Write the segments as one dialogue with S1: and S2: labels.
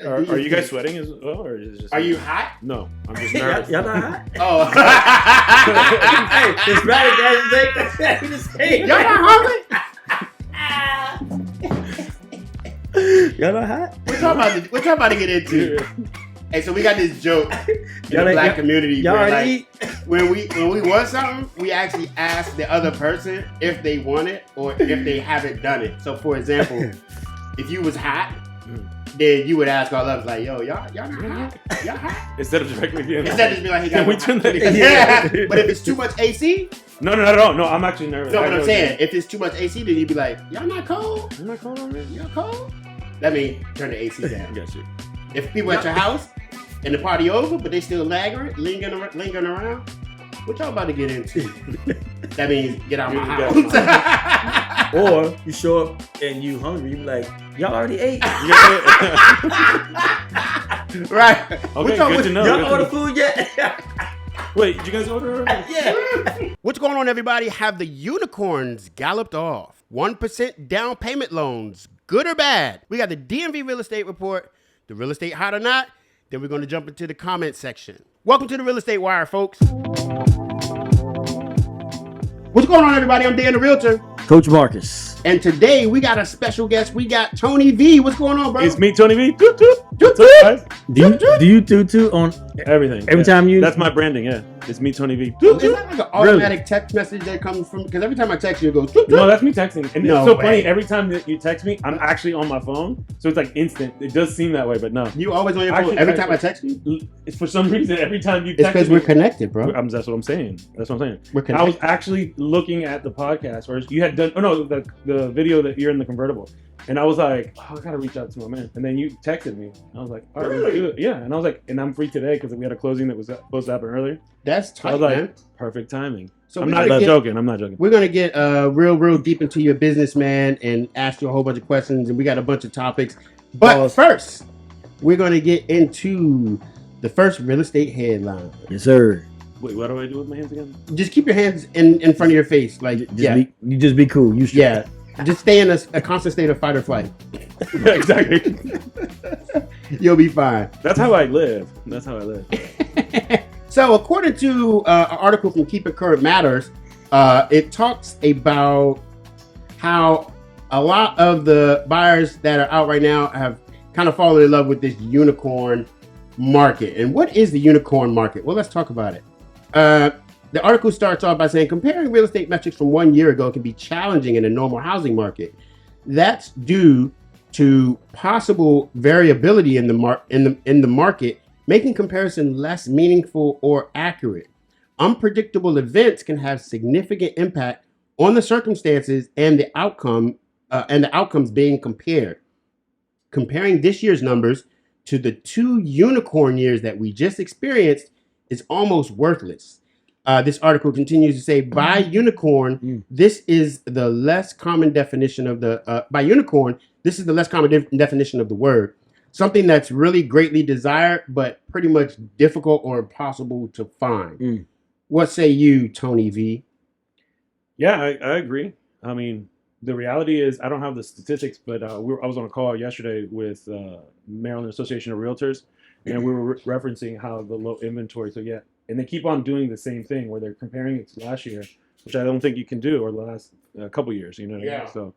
S1: Are you guys sweating as well, or is it just?
S2: Are you hot?
S1: No, I'm just nervous.
S3: Y'all not hot?
S2: Oh.
S3: Hey, Hispanic guys say
S2: Y'all not hungry?
S3: y'all not hot?
S2: We're talking about to get into. Hey, so we got this joke in the black community
S3: Y'all
S2: where,
S3: already
S2: like, when we want something, we actually ask the other person if they want it or if they haven't done it. So, for example, if you was hot, then you would ask all of us like, "Yo, y'all not hot? Y'all hot?"
S1: Instead of directly being.
S2: Instead of just being like, "Hey,
S1: Can we turn that?
S2: Yeah. But if it's too much AC,
S1: No, I'm actually nervous.
S2: know what I'm saying? If it's too much AC, then you'd be like, "Y'all not cold?
S1: I'm not cold on this.
S2: Y'all cold?" That means turn the AC down.
S1: Got you.
S2: If people at your house and the party over, but they still lingering around, what y'all about to get into? That means get out my house.
S3: Or you show up and you hungry, you be like, y'all already ate.
S2: Right.
S1: Okay, good to know.
S3: Y'all order food yet?
S1: Wait, did you guys order?
S3: Yeah.
S2: What's going on, everybody? Have the unicorns galloped off? 1% down payment loans, good or bad? We got the DMV real estate report, the real estate hot or not. Then we're going to jump into the comment section. Welcome to the Real Estate Wire, folks. What's going on, everybody? I'm Dan the Realtor.
S3: Coach Marcus.
S2: And today we got a special guest. We got Tony V. What's going on, bro?
S1: It's me, Tony V. Toot, toot.
S2: Toot,
S1: What's up, guys?
S3: Do you do on
S1: Everything.
S3: every time you?
S1: That's my branding, yeah. It's me, Tony V.
S2: Is that like an automatic text message that comes from? Because every time I text you, it goes.
S1: No, that's me texting. And
S2: No
S1: it's so
S2: way.
S1: funny. Every time that you text me, I'm actually on my phone. So it's like instant. It does seem that way, but no.
S2: You always on your phone
S1: Actually,
S2: every time I text you?
S1: It's for some reason, every time you
S2: It's
S1: text
S2: because
S1: me.
S2: we're connected, bro.
S1: That's what I'm saying.
S2: We're
S1: I was
S2: connected.
S1: actually looking at the podcast where you had done, the video that you're in the convertible. And I was like, oh, I gotta reach out to my man. And then you texted me. I was like, all right, let's do it. Yeah. And I was like, and I'm free today because we had a closing that was supposed to happen earlier.
S2: That's
S1: I
S2: tight,
S1: was like,
S2: man.
S1: perfect timing.
S2: So
S1: I'm
S2: we're
S1: not
S2: gonna get-
S1: joking. I'm not joking.
S2: We're going to get real deep into your business, man, and ask you a whole bunch of questions. And we got a bunch of topics. But first, we're going to get into the first real estate headline.
S3: Yes, sir.
S1: Wait, what do I do with my hands again?
S2: Just keep your hands in front of your face. Like,
S3: Just be cool. You straight.
S2: Yeah. Just stay in a constant state of fight or flight.
S1: Yeah, exactly.
S2: You'll be fine.
S1: That's how I live.
S2: So, according to an article from Keep It Current Matters, it talks about how a lot of the buyers that are out right now have kind of fallen in love with this unicorn market. And what is the unicorn market? Well, let's talk about it. The article starts off by saying comparing real estate metrics from 1 year ago can be challenging in a normal housing market. That's due to possible variability in the market, making comparison less meaningful or accurate. Unpredictable events can have significant impact on the circumstances and the outcomes being compared. Comparing this year's numbers to the 2 unicorn years that we just experienced is almost worthless. This article continues to say, by unicorn, this is the less common definition of the definition of the word. Something that's really greatly desired, but pretty much difficult or impossible to find. What say you, Tony V?
S1: Yeah, I agree. I mean, the reality is, I don't have the statistics, but I was on a call yesterday with Maryland Association of Realtors, and we were referencing how the low inventory. So yeah, and they keep on doing the same thing where they're comparing it to last year, which I don't think you can do, or the last couple years. You know what I mean? So,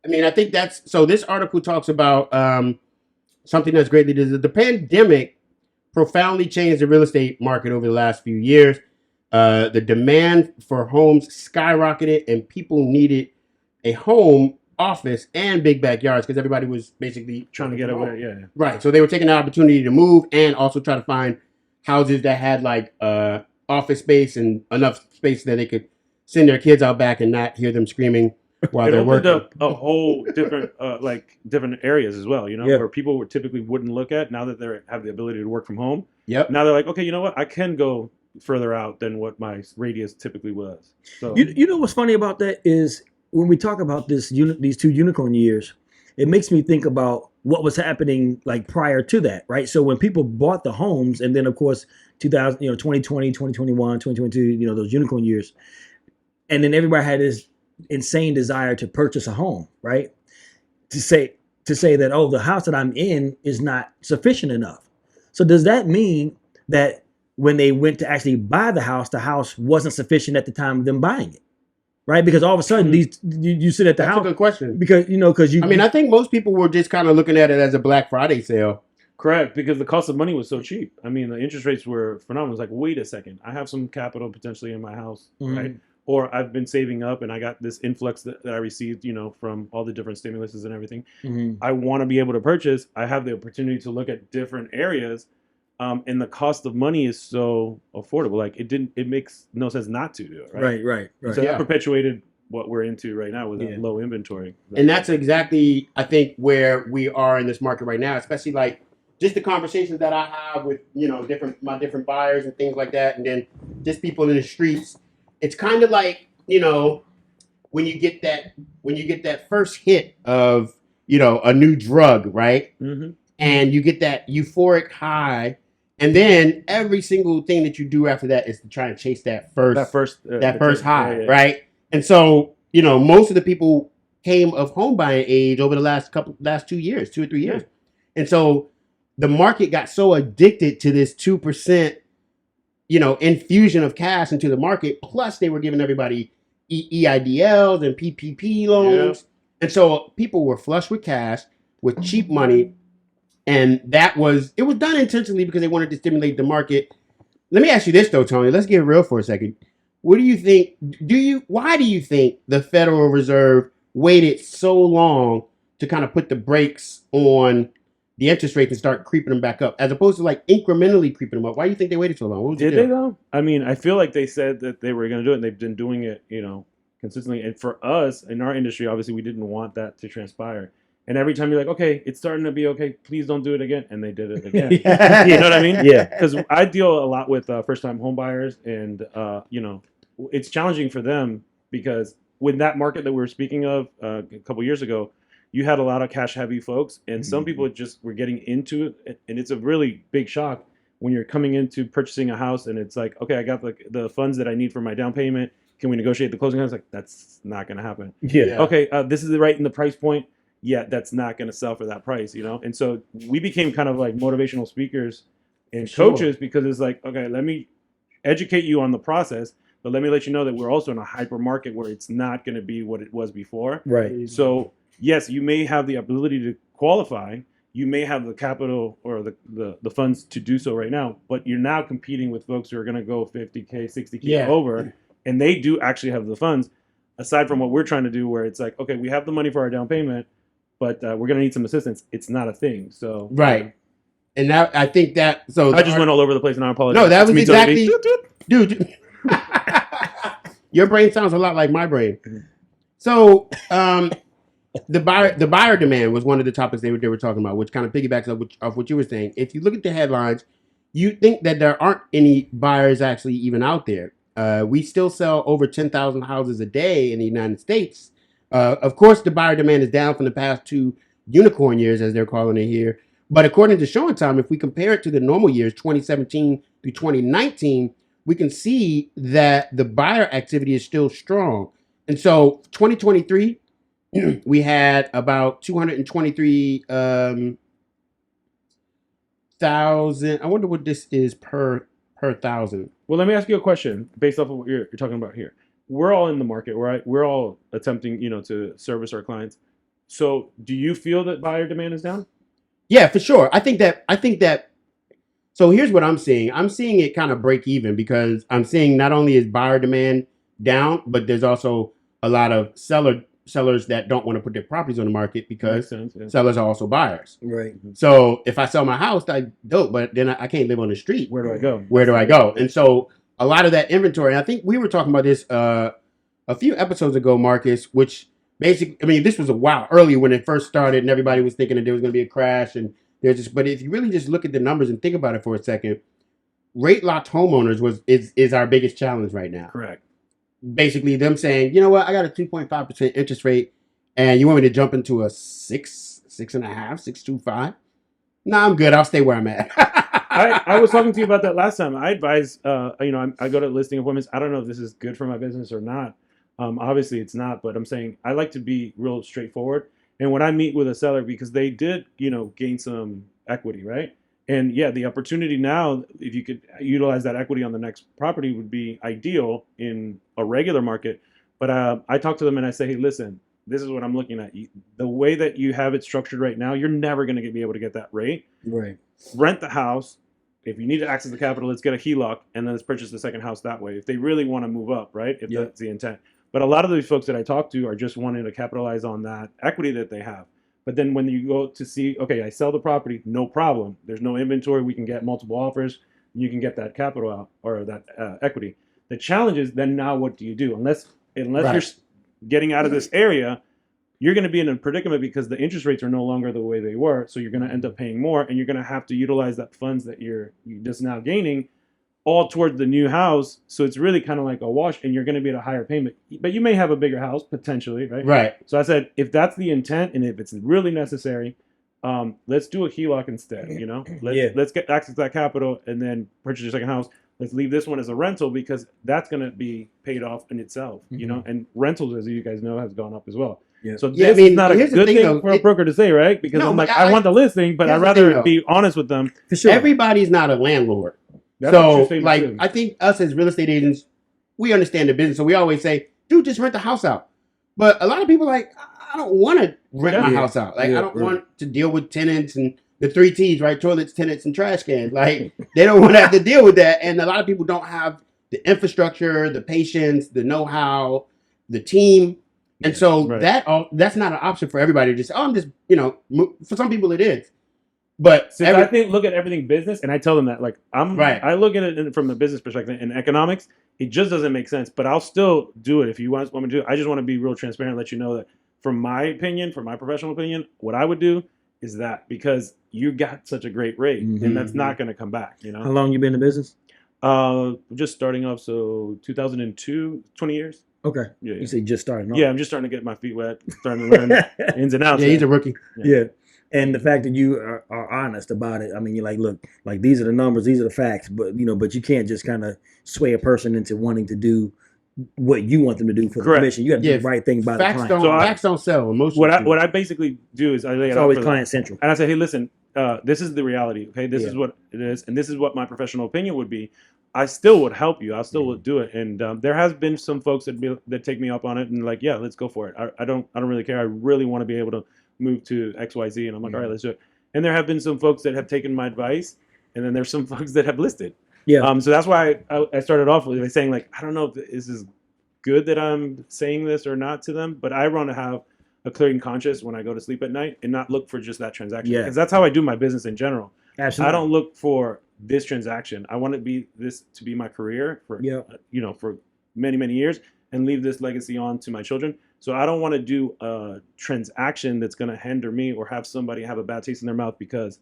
S2: I mean, I think that's so. This article talks about something that's greatly desired. The pandemic profoundly changed the real estate market over the last few years. The demand for homes skyrocketed, and people needed a home, office, and big backyards because everybody was basically
S1: trying to get away. Yeah.
S2: Right. So they were taking the opportunity to move and also try to find houses that had like office space and enough space that they could send their kids out back and not hear them screaming while they're working.
S1: It opened up a whole different different areas as well, where people typically wouldn't look at. Now that they have the ability to work from home, now they're like, okay, you know what, I can go further out than what my radius typically was. So
S3: you know what's funny about that is when we talk about these 2 unicorn years, it makes me think about what was happening like prior to that, right? So when people bought the homes, and then of course 2020, 2021, 2022, those unicorn years, and then everybody had this insane desire to purchase a home, right? To say to say that, oh, the house that I'm in is not sufficient enough. So does that mean that when they went to actually buy the house wasn't sufficient at the time of them buying it, right? Because all of a sudden, you sit at the
S2: That's
S3: house
S2: a good question.
S3: because you.
S2: I mean, I think most people were just kind of looking at it as a Black Friday sale.
S1: Correct, because the cost of money was so cheap. I mean, the interest rates were phenomenal. It's like, wait a second, I have some capital potentially in my house, right? Or I've been saving up and I got this influx that I received, from all the different stimuluses and everything. I want to be able to purchase. I have the opportunity to look at different areas, and the cost of money is so affordable. Like it makes no sense not to do it, right?
S3: Right.
S1: So
S2: Yeah.
S1: that perpetuated what we're into right now with that low inventory.
S2: And that's exactly, I think, where we are in this market right now, especially like just the conversations that I have with, my different buyers and things like that. And then just people in the streets. It's kind of like, when you get that first hit of, a new drug, right? And you get that euphoric high. And then every single thing that you do after that is to try and chase that first high, right? And so, most of the people came of home buying age over the last 2 years, 2 or 3 years. And so the market got so addicted to this 2%, infusion of cash into the market. Plus they were giving everybody EIDLs and PPP loans. And so people were flush with cash, with cheap money. And it was done intentionally because they wanted to stimulate the market. Let me ask you this though, Tony. Let's get real for a second. What do you think? Why do you think the Federal Reserve waited so long to kind of put the brakes on the interest rates and start creeping them back up, as opposed to like incrementally creeping them up? Why do you think they waited so long? What was
S1: Did they though? I mean, I feel like they said that they were going to do it, and they've been doing it, consistently. And for us in our industry, obviously, we didn't want that to transpire. And every time you're like, okay, it's starting to be okay, please don't do it again, and they did it again. You know what I mean?
S3: Yeah.
S1: Because I deal a lot with first-time home buyers, and it's challenging for them because with that market that we were speaking of a couple years ago, you had a lot of cash-heavy folks, and some people just were getting into it, and it's a really big shock when you're coming into purchasing a house, and it's like, okay, I got the funds that I need for my down payment. Can we negotiate the closing costs? Like, that's not going to happen.
S3: Yeah.
S1: Okay, this is right in the price point. Yeah, that's not going to sell for that price, And so we became kind of like motivational speakers and coaches because it's like, okay, let me educate you on the process, but let me let you know that we're also in a hyper market where it's not going to be what it was before.
S3: Right.
S1: So yes, you may have the ability to qualify. You may have the capital or the funds to do so right now, but you're now competing with folks who are going to go 50K, 60K over, and they do actually have the funds, aside from what we're trying to do where it's like, okay, we have the money for our down payment, but we're going to need some assistance. It's not a thing. So
S2: right. And now I think that, so
S1: I just went all over the place and I apologize.
S2: No, that was exactly, dude. Your brain sounds a lot like my brain. So, the buyer demand was one of the topics they were talking about, which kind of piggybacks off what you were saying. If you look at the headlines, you think that there aren't any buyers actually even out there. We still sell over 10,000 houses a day in the United States. Of course, the buyer demand is down from the past 2 unicorn years, as they're calling it here. But according to Showing Time, if we compare it to the normal years, 2017 through 2019, we can see that the buyer activity is still strong. And so 2023, we had about 223,000. I wonder what this is per thousand.
S1: Well, let me ask you a question based off of what you're talking about here. We're all in the market, right? We're all attempting, to service our clients. So do you feel that buyer demand is down?
S2: Yeah, for sure. I think that. So here's what I'm seeing. I'm seeing it kind of break even because I'm seeing not only is buyer demand down, but there's also a lot of sellers that don't want to put their properties on the market because sellers are also buyers.
S3: Right.
S2: So if I sell my house, I dope, but then I can't live on the street.
S1: Where do I go?
S2: Where do I go? And so a lot of that inventory, I think we were talking about this a few episodes ago, Marcus, which basically, I mean, this was a while earlier when it first started and everybody was thinking that there was going to be a crash and there's just, but if you really just look at the numbers and think about it for a second, rate locked homeowners is our biggest challenge right now.
S1: Correct.
S2: Basically them saying, you know what, I got a 2.5% interest rate and you want me to jump into a 6.5, 6.25? No, I'm good. I'll stay where I'm at.
S1: I was talking to you about that last time. I advise, I go to listing appointments. I don't know if this is good for my business or not. Obviously it's not, but I'm saying I like to be real straightforward. And when I meet with a seller, because they did, gain some equity, right? And yeah, the opportunity now, if you could utilize that equity on the next property, would be ideal in a regular market. But I talk to them and I say, hey, listen, this is what I'm looking at. The way that you have it structured right now, you're never going to be able to get that rate.
S3: Right.
S1: Rent the house. If you need to access the capital, let's get a HELOC and then let's purchase the second house that way. If they really want to move up, right? If that's the intent. But a lot of these folks that I talk to are just wanting to capitalize on that equity that they have. But then when you go to see, okay, I sell the property, no problem. There's no inventory. We can get multiple offers. You can get that capital out or that equity. The challenge is then now what do you do? Unless you're getting out of this area, you're going to be in a predicament because the interest rates are no longer the way they were. So you're going to end up paying more, and you're going to have to utilize that funds that you're just now gaining all towards the new house. So it's really kind of like a wash, and you're going to be at a higher payment. But you may have a bigger house potentially, right?
S2: Right.
S1: So I said, if that's the intent and if it's really necessary, let's do a HELOC instead. Let's get access to that capital and then purchase your second house. Let's leave this one as a rental because that's going to be paid off in itself. And rentals, as you guys know, has gone up as well.
S3: Yeah.
S1: So this is not a good thing for a broker to say, right? Because
S2: No,
S1: I'm like,
S2: but
S1: I want the listing, but I'd rather be honest with them.
S3: For sure.
S2: Everybody's not a landlord.
S1: That's
S2: So,
S1: what you're saying
S2: like,
S1: too.
S2: I think us as real estate agents, we understand the business. So we always say, dude, just rent the house out. But a lot of people are like, I don't want to rent my house out. Like, I don't want to deal with tenants and the 3 T's, right? Toilets, tenants, and trash cans. Like, they don't want to have to deal with that. And a lot of people don't have the infrastructure, the patience, the know-how, the team. And so that's not an option for everybody to just, I'm just, for some people it is. But
S1: I think look at everything business, and I tell them that like I look at it from the business perspective in economics. It just doesn't make sense, but I'll still do it if you want me to do it. I just want to be real transparent, and let you know that from my opinion, from my professional opinion, what I would do is that because you got such a great rate, and that's not going to come back.
S3: How long you been in business?
S1: Just starting off, so 2002, 20 years.
S3: Okay.
S1: Yeah.
S3: You say just starting off.
S1: Yeah, I'm just starting to get my feet wet, starting to learn ins and outs.
S2: Yeah, he's a rookie.
S3: Yeah. And the fact that you are honest about it, I mean, you're like, look, like these are the numbers, these are the facts, but but you can't just kind of sway a person into wanting to do what you want them to do for the commission. You got to do the right thing by the client.
S2: Facts don't sell. Emotions.
S1: What I basically do is I lay it out.
S3: It's always client central.
S1: And I say, hey, listen, this is the reality. Okay, this is what it is, and this is what my professional opinion would be. I still would help you. I still would do it. And there has been some folks that take me up on it and like, yeah, let's go for it. I don't really care. I really want to be able to move to XYZ. And I'm like, all right, let's do it. And there have been some folks that have taken my advice, and then there's some folks that have listed.
S3: Yeah.
S1: So that's why I started off with saying like, I don't know if this is good that I'm saying this or not to them, but I want to have a clear conscience when I go to sleep at night and not look for just that transaction.
S3: Yeah.
S1: Because that's how I do my business in general.
S3: Absolutely.
S1: I don't look for this transaction. I want to be my career for for many years and leave this legacy on to my children. So I don't want to do a transaction that's going to hinder me or have somebody have a bad taste in their mouth because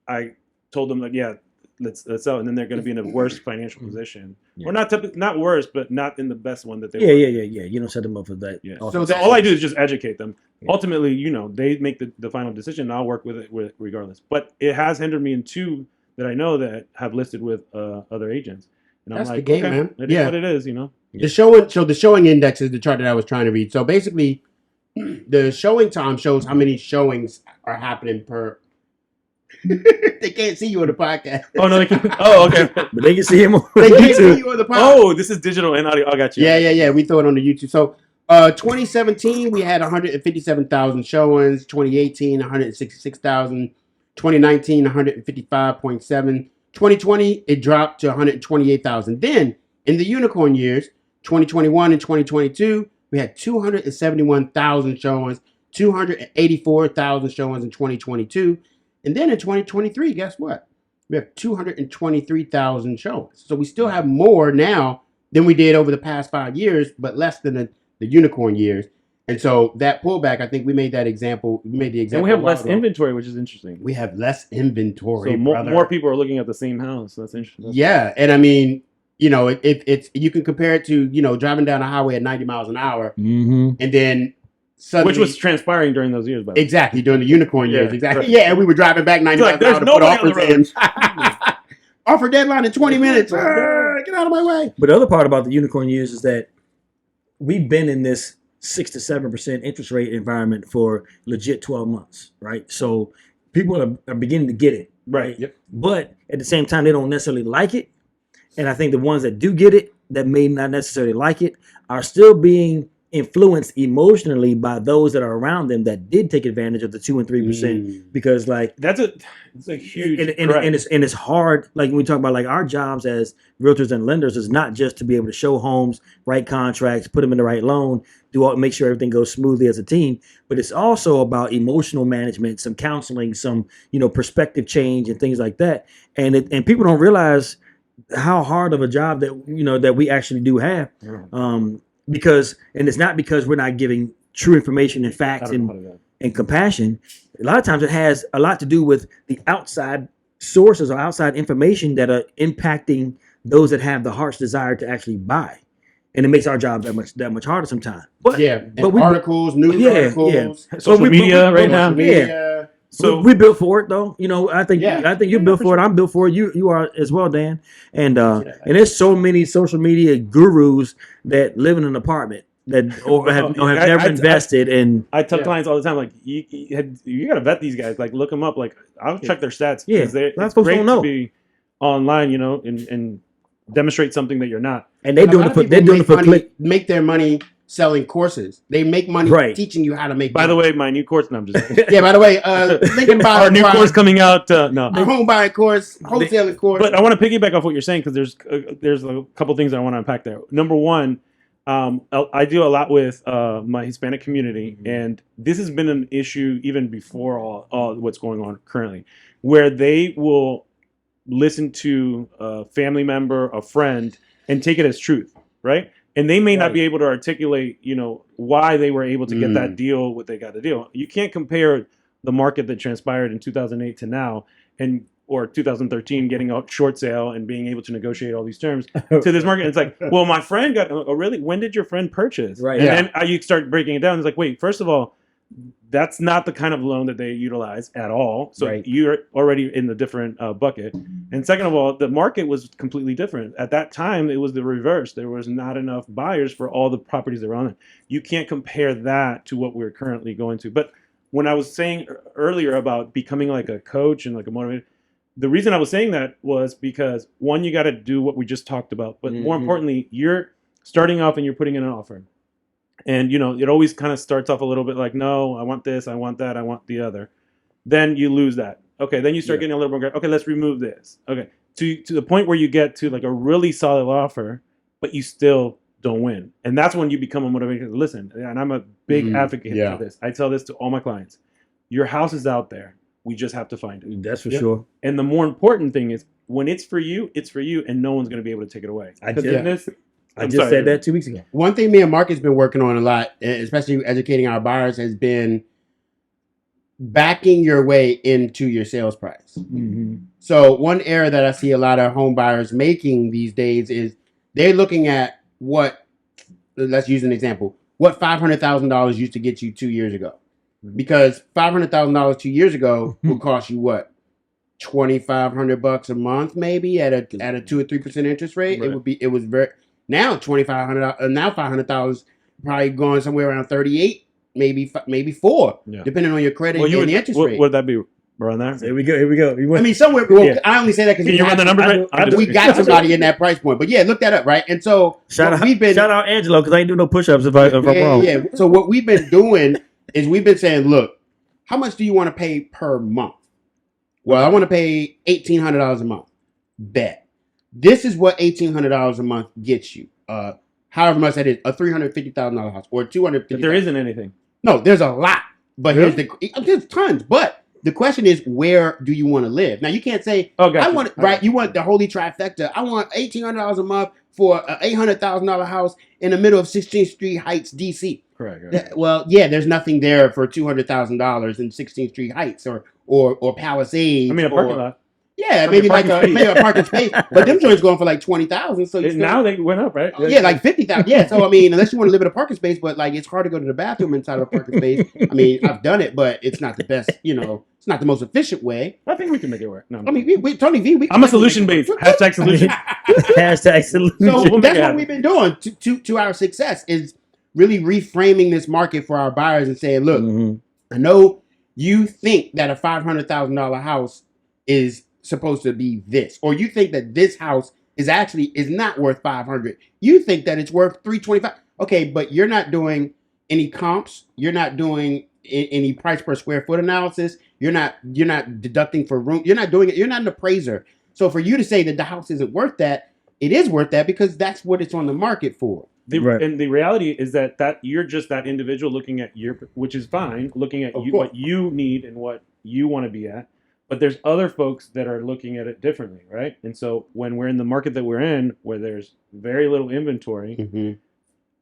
S1: I told them like, yeah, let's sell, and then they're going to be in a worse financial position, or not worse, but not in the best one that they.
S3: Yeah. You don't set them up for that.
S1: Yeah. So all I do is just educate them. Yeah. Ultimately, they make the final decision. And I'll work with it regardless. But it has hindered me in 2 that I know that have listed with other agents, and
S2: That's
S1: I'm like,
S2: the game,
S1: okay,
S2: man.
S1: It is what it is,
S2: The showing index is the chart that I was trying to read. So basically, the showing time shows how many showings are happening per. They can't see you on the podcast.
S1: Oh no, they can. Oh, okay.
S3: But they can see him on
S2: They can't
S3: YouTube.
S2: see you on the podcast.
S1: Oh, this is digital and audio. I got you.
S2: Yeah. We throw it on the YouTube. So 2017, we had 157,000 showings. 2018, 166,000. 2019, 155.7. 2020, it dropped to 128,000. Then, in the unicorn years, 2021 and 2022, we had 271,000 showings, 284,000 showings in 2022. And then in 2023, guess what? We have 223,000 showings. So we still have more now than we did over the past 5 years, but less than the unicorn years. And so that pullback, I think we made the example. And we
S1: have less inventory, which is interesting.
S2: We have less inventory.
S1: So more people are looking at the same house. That's interesting.
S2: Yeah, and I mean, it's you can compare it to driving down a highway at 90 miles an hour, and then suddenly,
S1: which was transpiring during those years, by the way.
S2: Exactly during the unicorn years.
S1: Yeah,
S2: Exactly.
S1: right.
S2: Yeah, and we were driving back 90 miles an hour to put offers in. Offer deadline in 20 minutes. Get out of my way.
S3: But the other part about the unicorn years is that we've been in this 6 to 7% interest rate environment for legit 12 months, right? So people are beginning to get it, right?
S1: Yep.
S3: But at the same time, they don't necessarily like it. And I think the ones that do get it, that may not necessarily like it, are still being influenced emotionally by those that are around them that did take advantage of the 2 and 3%. Because like
S1: it's a huge
S3: and it's hard. Like when we talk about like our jobs as realtors and lenders is not just to be able to show homes, write contracts, put them in the right loan, make sure everything goes smoothly as a team, but it's also about emotional management, some counseling, some perspective change and things like that. And people don't realize how hard of a job that we actually do have. Because it's not because we're not giving true information and facts and compassion. A lot of times it has a lot to do with the outside sources or outside information that are impacting those that have the heart's desire to actually buy. And it makes our job that much harder sometimes. But
S2: articles, news articles,
S1: social media right now.
S3: Yeah. So we built for it, though. I think you're built for it. I'm built for it. You are as well, Dan. And there's so many social media gurus that live in an apartment that have never invested. And
S1: I tell clients all the time, like you got to vet these guys. Like look them up. Like I'll check their stats because it's great to be online, and demonstrate something that you're not.
S3: And they're doing it for click.
S2: Make their money selling courses. They make money teaching you how to make money.
S1: By the way, my new course, no, I'm just kidding.
S2: Yeah, by the way, thinking about
S1: our new course coming out, no.
S2: Our home buying course, wholesaling course.
S1: But I want to piggyback off what you're saying because there's a couple things I want to unpack there. Number one, I deal a lot with my Hispanic community, and this has been an issue even before all what's going on currently, where they will listen to a family member, a friend, and take it as truth, right? And they may not be able to articulate, why they were able to get that deal, what they got the deal. You can't compare the market that transpired in 2008 to now, or 2013 getting a short sale and being able to negotiate all these terms to this market. It's like, well, my friend got, really? When did your friend purchase?
S3: Right.
S1: And then you start breaking it down. It's like, wait, first of all, that's not the kind of loan that they utilize at all. So you're already in the different bucket. And second of all, the market was completely different. At that time, it was the reverse. There was not enough buyers for all the properties that were on it. You can't compare that to what we're currently going to. But when I was saying earlier about becoming like a coach and like a motivator, the reason I was saying that was because, one, you got to do what we just talked about. But more importantly, you're starting off and you're putting in an offer. And, it always kind of starts off a little bit like, no, I want this, I want that, I want the other. Then you lose that. Okay, then you start getting a little more, okay, let's remove this. Okay, to the point where you get to like a really solid offer, but you still don't win. And that's when you become a motivator. Listen, and I'm a big advocate for this. I tell this to all my clients. Your house is out there. We just have to find it.
S3: That's for sure.
S1: And the more important thing is when it's for you, and no one's going to be able to take it away.
S3: I just said that 2 weeks ago.
S2: One thing me and Mark has been working on a lot, especially educating our buyers, has been backing your way into your sales price. So one error that I see a lot of home buyers making these days is they're looking at let's use an example, what $500,000 used to get you 2 years ago. Because $500,000 2 years ago would cost you what? $2,500 a month, maybe at a 2 or 3% interest rate. Right. It was very. Now $2,500, now $500,000 probably going somewhere around 38, maybe 4, depending on your credit and the interest rate.
S1: Would that be around there?
S3: Here we go.
S2: I mean, somewhere. I only say that because
S1: you run the numbers right.
S2: We got somebody in that price point, but look that up, right? And so
S3: shout out Angelo because I ain't doing no push-ups if I'm wrong.
S2: Yeah. So what we've been doing is we've been saying, look, how much do you want to pay per month? Well, I want to pay $1,800 a month. Bet. This is what $1,800 a month gets you. However much that is, a $350,000 house or $250,000. But
S1: there isn't anything.
S2: No, there's a lot. But there's tons. But the question is, where do you want to live? Now you can't say, you want the holy trifecta. I want $1,800 a month for an $800,000 house in the middle of 16th Street Heights, DC.
S1: Correct.
S2: Well, there's nothing there for $200,000 in 16th Street Heights or Palisades.
S1: I mean, a parking lot.
S2: Yeah, maybe a parking space, but them joints going for like $20,000. So
S1: now they went up, right?
S2: Yeah, like $50,000. Yeah, so I mean, unless you want to live in a parking space, but like it's hard to go to the bathroom inside of a parking space. I mean, I've done it, but it's not the best. It's not the most efficient way.
S1: I think we can make it work. No,
S2: I mean, Tony V.
S1: I'm a solution based. #solution.
S3: #solution.
S2: So that's what we've been doing to our success is really reframing this market for our buyers and saying, look,
S3: Mm-hmm.
S2: I know you think that a $500,000 house is supposed to be this, or you think that this house is not worth 500. You think that it's worth 325. Okay, but you're not doing any comps. You're not doing any price per square foot analysis. You're not deducting for room. You're not doing it. You're not an appraiser. So for you to say that the house isn't worth that, it is worth that because that's what it's on the market for.
S3: Right.
S1: And the reality is that you're just that individual looking at which is fine, looking at what you need and what you want to be at. But there's other folks that are looking at it differently, right? And so when we're in the market that we're in, where there's very little inventory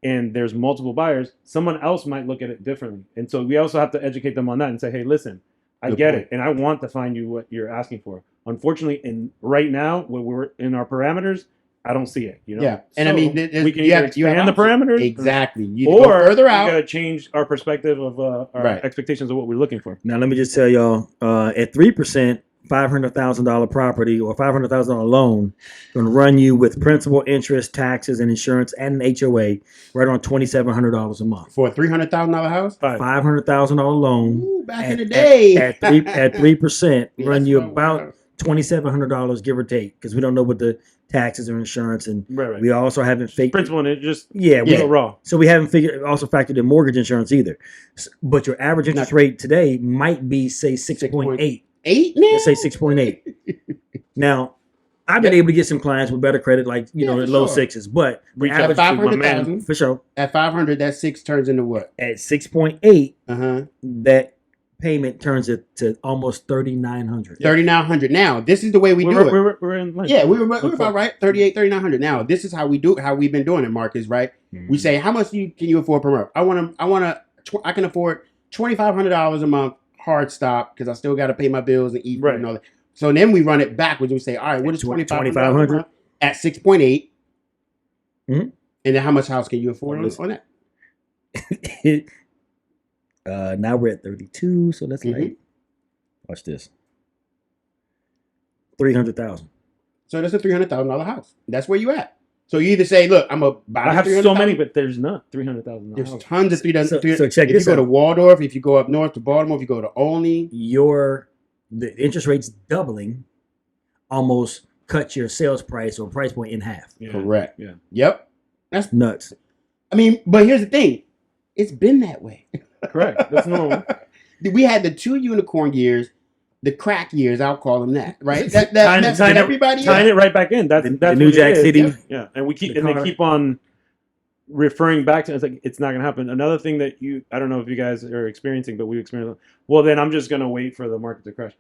S1: and there's multiple buyers, someone else might look at it differently. And so we also have to educate them on that and say, hey, listen, I get it, and I want to find you what you're asking for. Unfortunately, right now, when we're in our parameters, I don't see it.
S2: Yeah, and
S1: so
S2: I mean,
S1: we can either expand the parameters,
S2: exactly,
S1: or
S2: further out.
S1: We got to change our perspective of our expectations of what we're looking for.
S3: Now, let me just tell y'all, at 3%, $500,000 property or $500,000 loan going to run you with principal, interest, taxes, and insurance and an HOA right on $2,700 a month
S2: for a $300,000 house.
S3: $500,000 loan.
S2: Ooh, back in the day,
S3: at 3%, run you about $2,700 give or take, because we don't know what the taxes or insurance, and we also haven't figured
S1: principal and it just
S3: raw. So we haven't factored in mortgage insurance either. But your average interest rate today might be say 6.8.
S2: 8 now?
S3: Let's say 6.8. Now, I've been able to get some clients with better credit, like low sixes, but
S2: the average at 500,000
S3: for sure.
S2: At 500, that 6 turns into what?
S3: At 6.8, that payment turns it to almost $3,900.
S2: 3,900. Now, this is the way we do it.
S1: We're in line.
S2: Yeah, we're about right. 3,900. Now, this is how we do. How we've been doing it, Marcus. Right? We say, how much can you afford per month? I can afford $2,500 a month. Hard stop because I still got to pay my bills and eat and all that. So then we run it backwards. We say, all right, what is $2,500 at 6.8? And then how much house can you afford on that?
S3: Now we're at 32, so that's like, watch this, 300,000.
S2: So that's a $300,000 house. That's where you at. So you either say, look, I'm a buy.
S1: I have so many, but there's not $300,000.
S2: There's tons of $300,000.
S3: So check this out.
S2: If you go to Waldorf, if you go up north to Baltimore, if you go to Olney,
S3: the interest rates doubling almost cut your sales price or price point in half.
S1: Yeah.
S2: Correct.
S1: Yeah.
S2: Yep. That's
S3: nuts.
S2: I mean, but here's the thing. It's been that way.
S1: Correct. That's normal.
S2: We had the 2 unicorn years, the crack years. I'll call them that. Right. That's everybody
S1: tying it right back in. That's
S3: the New Jack City.
S1: Yeah. And we keep they keep on referring back to it. It's like it's not going to happen. Another thing that I don't know if you guys are experiencing, but we experienced. Well, then I'm just going to wait for the market to crash.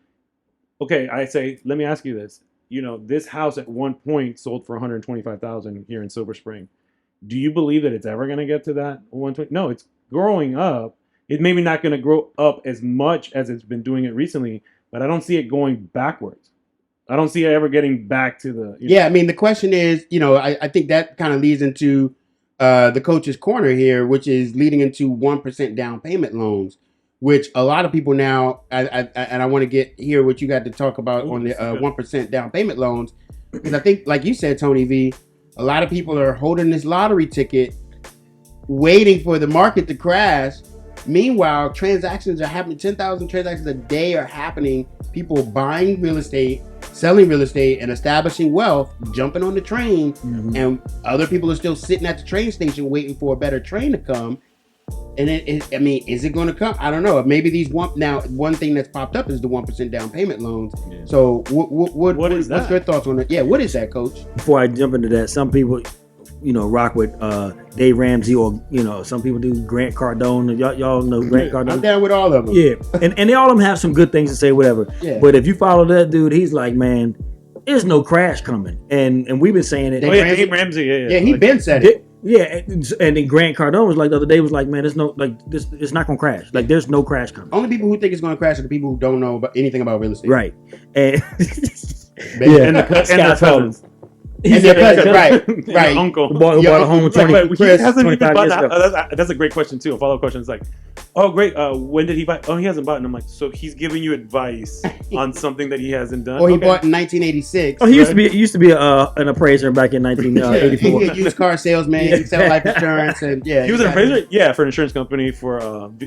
S1: Okay, I say, let me ask you this. This house at one point sold for $125,000 here in Silver Spring. Do you believe that it's ever going to get to that 120? No, it's growing up. It maybe not going to grow up as much as it's been doing it recently, but I don't see it going backwards. I don't see it ever getting back to the.
S2: Yeah, I mean, the question is, I think that kind of leads into the coach's corner here, which is leading into 1% down payment loans, which a lot of people now, and I want to hear what you got to talk about on the 1% down payment loans, because I think, like you said, Tony V, a lot of people are holding this lottery ticket, waiting for the market to crash. Meanwhile, transactions are happening. 10,000 transactions a day are happening. People buying real estate, selling real estate, and establishing wealth, jumping on the train. And other people are still sitting at the train station waiting for a better train to come. And is it going to come? I don't know. Maybe one thing that's popped up is the 1% down payment loans. Yeah. So what is that? What's your thoughts on that? Yeah, what is that, Coach?
S3: Before I jump into that, some people, rock with Dave Ramsey, or some people do Grant Cardone. Y'all know Grant Cardone.
S2: I'm down with all of them.
S3: Yeah, and they all of them have some good things to say, whatever. Yeah. But if you follow that dude, he's like, man, there's no crash coming, and we've been saying it.
S1: Dave Ramsey, yeah,
S2: he been said it.
S3: Yeah, and then Grant Cardone was like the other day, was like, man, there's no this, it's not gonna crash. Like, there's no crash coming.
S2: Only people who think it's gonna crash are the people who don't know anything about real estate.
S3: Right. And
S1: and the cousins.
S2: And their cousin, right,
S1: Your
S2: right.
S1: uncle.
S3: Bought a home
S1: It's like,
S3: 20,
S1: but he
S2: Chris,
S1: hasn't even
S3: 25
S1: bought
S3: years
S1: that.
S3: ago.
S1: That's a great question too. A follow-up question is like, oh great, when did he buy? Oh, he hasn't bought. And I'm like, so he's giving you advice on something that he hasn't done.
S2: Or he bought in 1986.
S3: Oh, he used to be an appraiser back in 1984.
S2: He a used car salesman. He sell life insurance, and yeah,
S1: He was an appraiser, yeah, for an insurance company for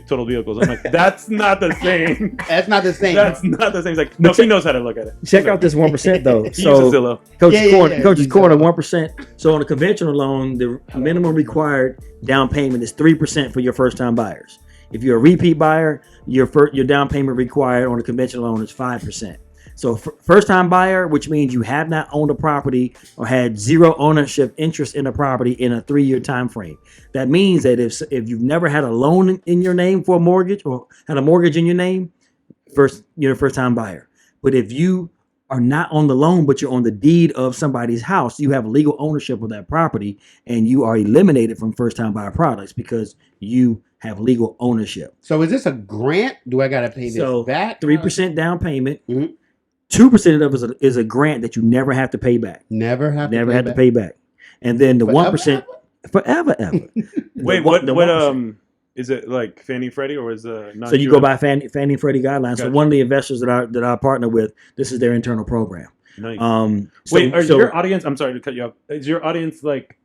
S1: total vehicles. I'm like, that's not the same.
S2: That's not the same.
S1: That's not the same. He's like, no, he knows how to look at it.
S3: Check out this 1% though.
S1: He uses
S3: So
S1: Zillow.
S3: Coach's corner 1%. So on a conventional loan, the minimum required down payment is 3% for your first time buyers. If you're a repeat buyer, your down payment required on a conventional loan is 5%. So first time buyer, which means you have not owned a property or had zero ownership interest in a property in a 3-year time frame. That means that if you've never had a loan in your name for a mortgage or had a mortgage in your name, you're a first time buyer. But if you are not on the loan, but you're on the deed of somebody's house, you have legal ownership of that property, and you are eliminated from first time buyer products because you have legal ownership.
S2: So is this a grant? Do I got to pay this back?
S3: 3% down payment.
S2: Mhm.
S3: 2% of it is a grant that you never have to pay back.
S2: Never have
S3: to pay back. And then the 1% forever ever.
S1: Wait, what 1%. Is it like Fannie Freddie or is it not?
S3: So you go by Fannie and Freddie guidelines.
S1: Gotcha.
S3: So one of the investors that I partner with, this is their internal program.
S1: Nice.
S3: Wait,
S1: your audience? I'm sorry to cut you off. Is your audience like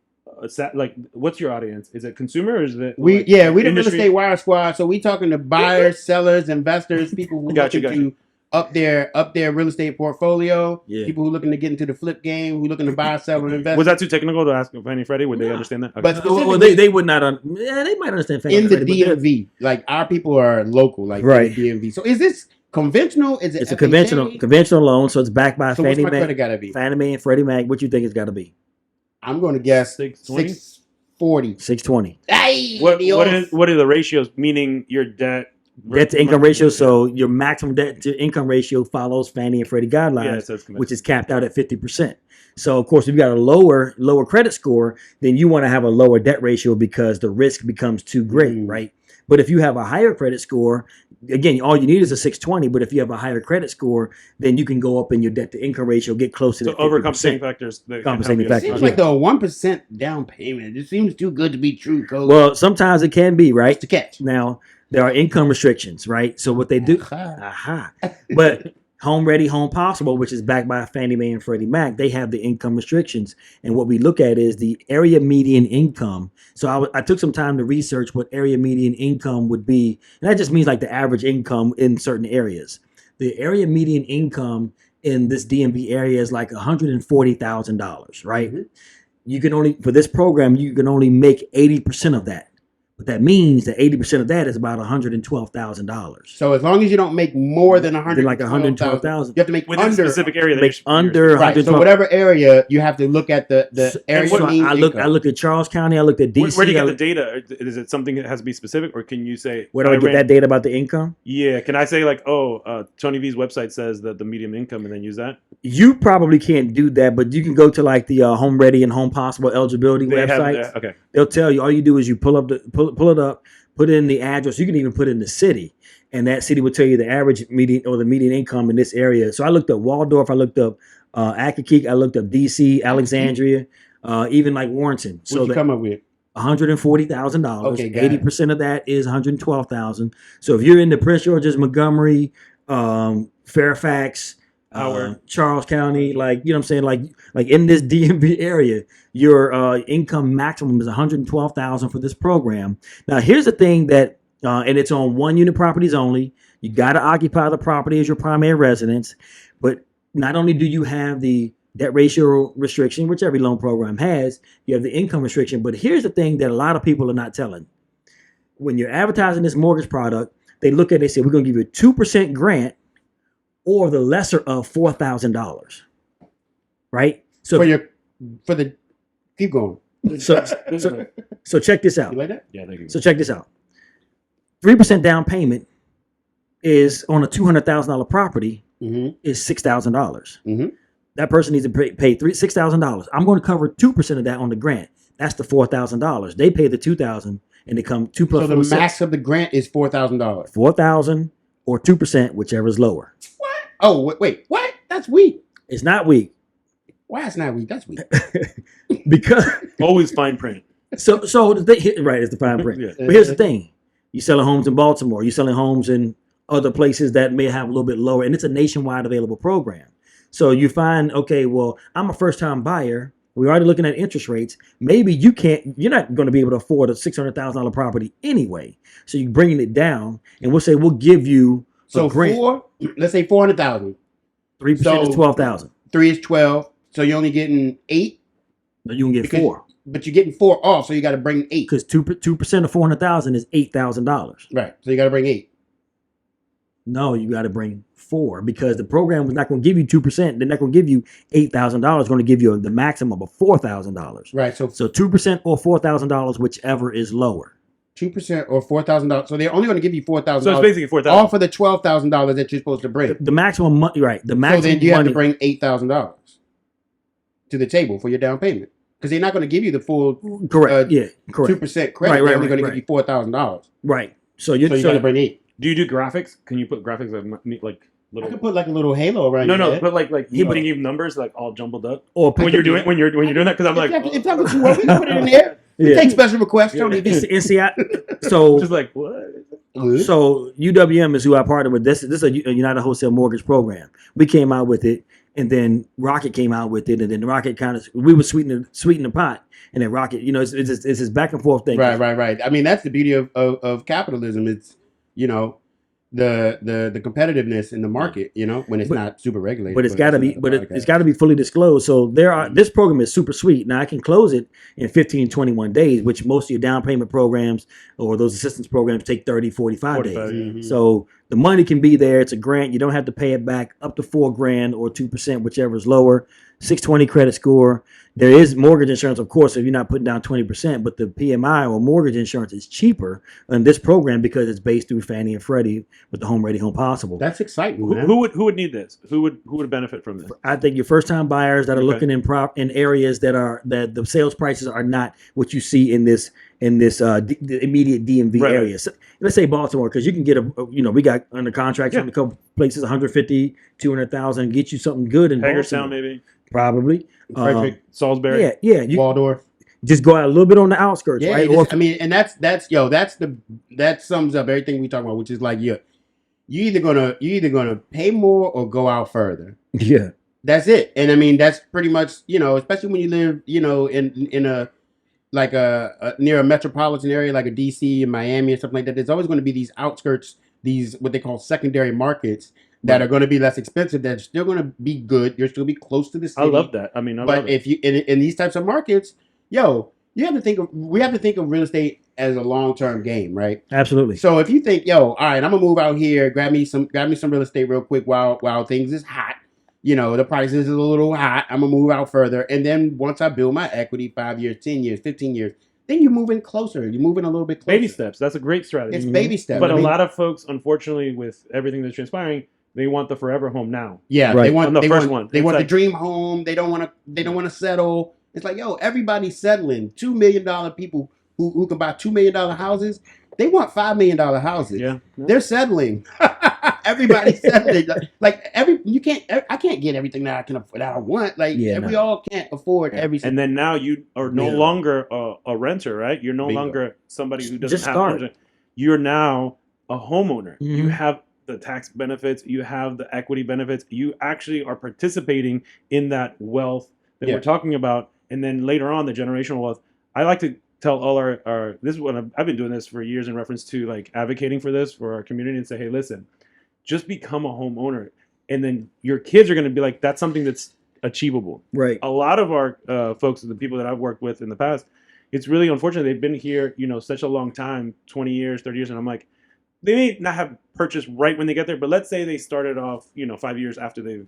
S1: what's your audience? Is it consumer or is it
S2: we
S1: like,
S2: the real
S1: industry?
S2: estate wire squad? So we talking to buyers, sellers, investors, people who looking to up their real estate portfolio.
S3: Yeah.
S2: People who looking to get into the flip game, who looking to buy, sell, and invest.
S1: Was that too technical to ask Fannie Freddie? Would they understand that? Okay.
S2: But
S3: well, they would not. They might understand Fannie
S2: in the
S3: Freddie, but
S2: DMV, like our people are local, like
S3: Right.
S2: in the DMV. So is this conventional? Is it?
S3: it's a
S2: FHA?
S3: conventional loan, so it's backed by
S2: So what's
S3: Fannie
S2: my credit
S3: Mae,
S2: gotta be?
S3: Fannie Mae and Freddie Mac. What you think it's got to be?
S2: I'm going to guess
S1: 620?
S2: 640.
S3: 620.
S2: Hey,
S1: What are the ratios? Meaning your debt
S3: Debt to income ratio. So your maximum debt to income ratio follows Fannie and Freddie guidelines,
S1: so it's
S3: which is capped out at 50%. So of course, if you've got a lower credit score, then you want to have a lower debt ratio because the risk becomes too great, right? But if you have a higher credit score, again, all you need is a 620. But if you have a higher credit score, then you can go up in your debt to income ratio, get closer to 50%.
S1: overcompensating factors.
S3: Compensating factors.
S2: Seems like the 1% down payment. It seems too good to be true, Coach.
S3: Well, sometimes it can be, right?
S2: What's the catch?
S3: Now, there are income restrictions, right? So what they do, but Home Ready, Home Possible, which is backed by Fannie Mae and Freddie Mac, they have the income restrictions. And what we look at is the area median income. So I took some time to research what area median income would be. And that just means like the average income in certain areas. The area median income in this DMV area is like $140,000, right?
S2: Mm-hmm.
S3: You can only, for this program, you can only make 80% of that. But that means that 80% of that is about $112,000.
S2: So as long as you don't make more than
S3: $112,000,
S2: you have to make
S1: within a
S2: under
S1: specific area.
S3: make under
S2: right. So
S3: 112.
S2: whatever area you have to look at the area.
S3: So
S2: mean
S3: I
S2: income.
S3: looked at Charles County. I looked at DC.
S1: Where do you get the data? Is it something that has to be specific, or can you say
S3: Where do I get that data about the income?
S1: Yeah, can I say like, Tony V's website says that the medium income, and then use that?
S3: You probably can't do that, but you can go to like the Home Ready and Home Possible eligibility websites.
S1: Okay.
S3: They'll tell you. All you do is you pull it up, put in the address. You can even put in the city, and that city will tell you the average median or the median income in this area. So I looked up Waldorf, I looked up Akakeek, I looked up DC, Alexandria, even like Warrenton. So
S2: What'd you come up with?
S3: $140,000.
S2: Okay,
S3: 80% of that is $112,000. So if you're in the Prince George's, Montgomery, Fairfax, Charles County, like, you know what I'm saying, like in this DMV area, your income maximum is $112,000 for this program. Now, here's the thing that, and it's on 1-unit properties only. You got to occupy the property as your primary residence, but not only do you have the debt ratio restriction, which every loan program has, you have the income restriction. But here's the thing that a lot of people are not telling. When you're advertising this mortgage product, they look at it, they say, we're going to give you a 2% grant or the lesser of $4,000, right? So
S2: keep going.
S3: So check this out.
S2: You like that?
S1: Yeah, thank you.
S3: So check this out. 3% down payment is on a $200,000 property is $6,000.
S2: Mm-hmm.
S3: That person needs to pay $6,000. I'm going to cover 2% of that on the grant. That's the $4,000. They pay the $2,000, and they come 2 plus.
S2: So the max of the grant is $4,000.
S3: $4,000 or 2%, whichever is lower.
S2: What? Oh wait, what? That's weak.
S3: It's not weak.
S2: Why it's not weak? That's weak.
S3: Because
S1: Always fine print.
S3: so the thing, right, it's the fine print.
S1: Yeah.
S3: But here's the thing: you're selling homes in Baltimore, you're selling homes in other places that may have a little bit lower, and it's a nationwide available program. So you find, okay, well, I'm a first time buyer. We're already looking at interest rates. Maybe you're not going to be able to afford a $600,000 property anyway. So you're bringing it down, and we'll give you
S2: So
S3: a grant.
S2: let's say 400,000.
S3: 3% is 12,000.
S2: 3 is 12. So you're only getting 8.
S3: No, you can get
S2: Because-
S3: 4
S2: But you're getting 4 off, so you got to bring 8.
S3: because 2% of 400,000 is $8,000.
S2: Right. So you got to bring 8.
S3: No, you got to bring 4 because the program was not going to give you 2%. They're not going to give you $8,000. It's going to give you the maximum of $4,000.
S2: Right. So
S3: So 2% or $4,000, whichever is lower.
S2: 2% or $4,000. So they're only going to give you $4,000
S1: So it's basically 4,000.
S2: off of the $12,000 that you're supposed to bring.
S3: The maximum money, right? The
S2: So
S3: maximum
S2: then you have
S3: money.
S2: to bring $8,000 to the table for your down payment because they're not going to give you the full
S3: Correct. Yeah. Correct.
S2: 2% credit.
S3: Right,
S2: They're only going to
S3: right.
S2: give you $4,000.
S3: Right. So
S2: So you got to bring 8.
S1: Do you do graphics? Can you put graphics like
S2: I
S1: little?
S2: could put like a little halo around.
S1: No,
S2: your
S1: no,
S2: head.
S1: but like
S3: Yeah,
S1: putting
S3: but-
S1: even numbers like all jumbled up
S3: or
S1: when you're doing that because I'm like
S2: if that's what you want, we can put it in there. We
S3: Yeah.
S2: take special requests. Tony V.
S3: And see, so
S1: just like what?
S3: So UWM is who I partner with. This is a United Wholesale Mortgage Program. We came out with it, and then Rocket came out with it, and then Rocket we were sweeten the pot, and then Rocket, it's this back and forth thing.
S2: Right. I mean, that's the beauty of capitalism. It's the competitiveness in the market. When it's not super regulated.
S3: But it's got to
S2: that's
S3: be,
S2: another
S3: but
S2: podcast.
S3: it's got to be fully disclosed. So this program is super sweet. Now I can close it in 15, 21 days, which most of your down payment programs or those assistance programs take 30, 45 days.
S1: 45,
S2: Mhm.
S3: So the money can be there. It's a grant. You don't have to pay it back up to $4,000 or 2%, whichever is lower. 620 credit score. There is mortgage insurance, of course, if you're not putting down 20%, but the PMI or mortgage insurance is cheaper in this program because it's based through Fannie and Freddie with the Home Ready, Home Possible.
S2: That's exciting,
S1: Who,
S2: man.
S1: who would need this? Who would benefit from this?
S3: I think your first time buyers that are
S1: Okay.
S3: looking in areas that the sales prices are not what you see in this the immediate DMV
S1: Right.
S3: area. So, let's say Baltimore, because you can get we got under contracts
S1: Yeah.
S3: on a couple places 150, 200,000, get you something good in
S1: Hagerstown,
S3: Baltimore.
S1: maybe
S3: Probably.
S2: Frederick,
S1: Salisbury.
S3: Yeah. You
S2: Waldorf.
S3: just go out a little bit on the outskirts,
S2: Yeah,
S3: right?
S2: that sums up everything we talk about, which is like you're either gonna pay more or go out further.
S3: Yeah.
S2: That's it. And I mean that's pretty much, especially when you live, in a like a near a metropolitan area like a DC and Miami or something like that. There's always going to be these outskirts, these what they call secondary markets that are going to be less expensive. That's still going to be good. You'll still be close to the city.
S1: I love that. I mean, I love
S2: But
S1: it.
S2: if you in these types of markets, we have to think of real estate as a long-term game, right?
S3: Absolutely.
S2: So if you think, all right, I'm gonna move out here, grab me some real estate real quick while things is hot. The prices is a little hot. I'm gonna move out further, and then once I build my equity, 5 years, 10 years, 15 years, then you're moving closer. You're moving a little bit closer.
S1: Baby steps. That's a great strategy.
S2: It's baby steps.
S1: But
S2: I
S1: a
S2: mean,
S1: lot of folks, unfortunately, with everything that's transpiring, they want the forever home now.
S2: yeah,
S3: Right.
S2: they want
S1: On the
S2: they
S1: first
S2: want,
S1: one.
S2: They
S1: It's
S2: want
S1: like-
S2: the dream home. They don't want to settle. It's like, everybody's settling. $2 million people who can buy $2 million houses, they want $5 million houses.
S1: Yeah.
S2: They're settling. Everybody's settling. I can't get everything that I can afford, that I want. Like,
S3: Yeah,
S2: we
S3: no.
S2: all can't afford every.
S1: And then now you are no
S2: Yeah.
S1: longer a renter, right? You're no
S2: Bingo.
S1: longer somebody who doesn't
S3: Just
S1: have.
S3: start.
S1: You're now a homeowner. You
S3: Mhm.
S1: have the tax benefits. You have the equity benefits. You actually are participating in that wealth that
S2: Yeah.
S1: we're talking about. And then later on, the generational wealth. I like to tell all our this is what I've been doing this for years in reference to like advocating for this for our community and say, hey, listen, just become a homeowner. And then your kids are going to be like, that's something that's achievable.
S3: Right.
S1: A lot of our folks, the people that I've worked with in the past, it's really unfortunate. They've been here, such a long time, 20 years, 30 years. And I'm like, they may not have purchased right when they get there, but let's say they started off, 5 years after they've,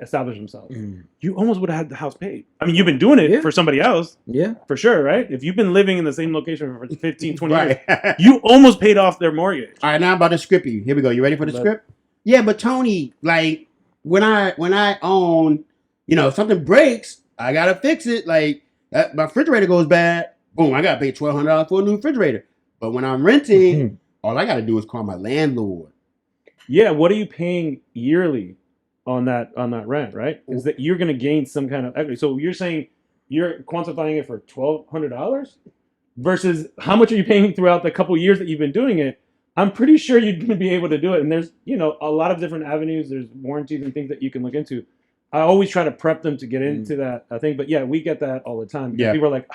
S1: established themselves.
S3: Mm.
S1: You almost would have had the house paid. I mean, you've been doing it
S3: Yeah.
S1: for somebody else,
S3: Yeah.
S1: for sure, right? If you've been living in the same location for 15, 20 years,
S2: Right.
S1: you almost paid off their mortgage.
S2: All right, now I'm about to script you. Here we go. You ready for the
S1: Let-
S2: script? Yeah, but Tony, like when I own, if something breaks, I gotta fix it. Like my refrigerator goes bad, boom, I gotta pay $1,200 for a new refrigerator. But when I'm renting,
S3: Mhm.
S2: all I gotta do is call my landlord.
S1: Yeah, what are you paying yearly on that rent, right? Is that you're going to gain some kind of equity. So you're saying you're quantifying it for $1,200 versus how much are you paying throughout the couple years that you've been doing it? I'm pretty sure you're going to be able to do it. And there's, a lot of different avenues. There's warranties and things that you can look into. I always try to prep them to get into that thing. But yeah, we get that all the time.
S2: Yeah.
S1: People are like,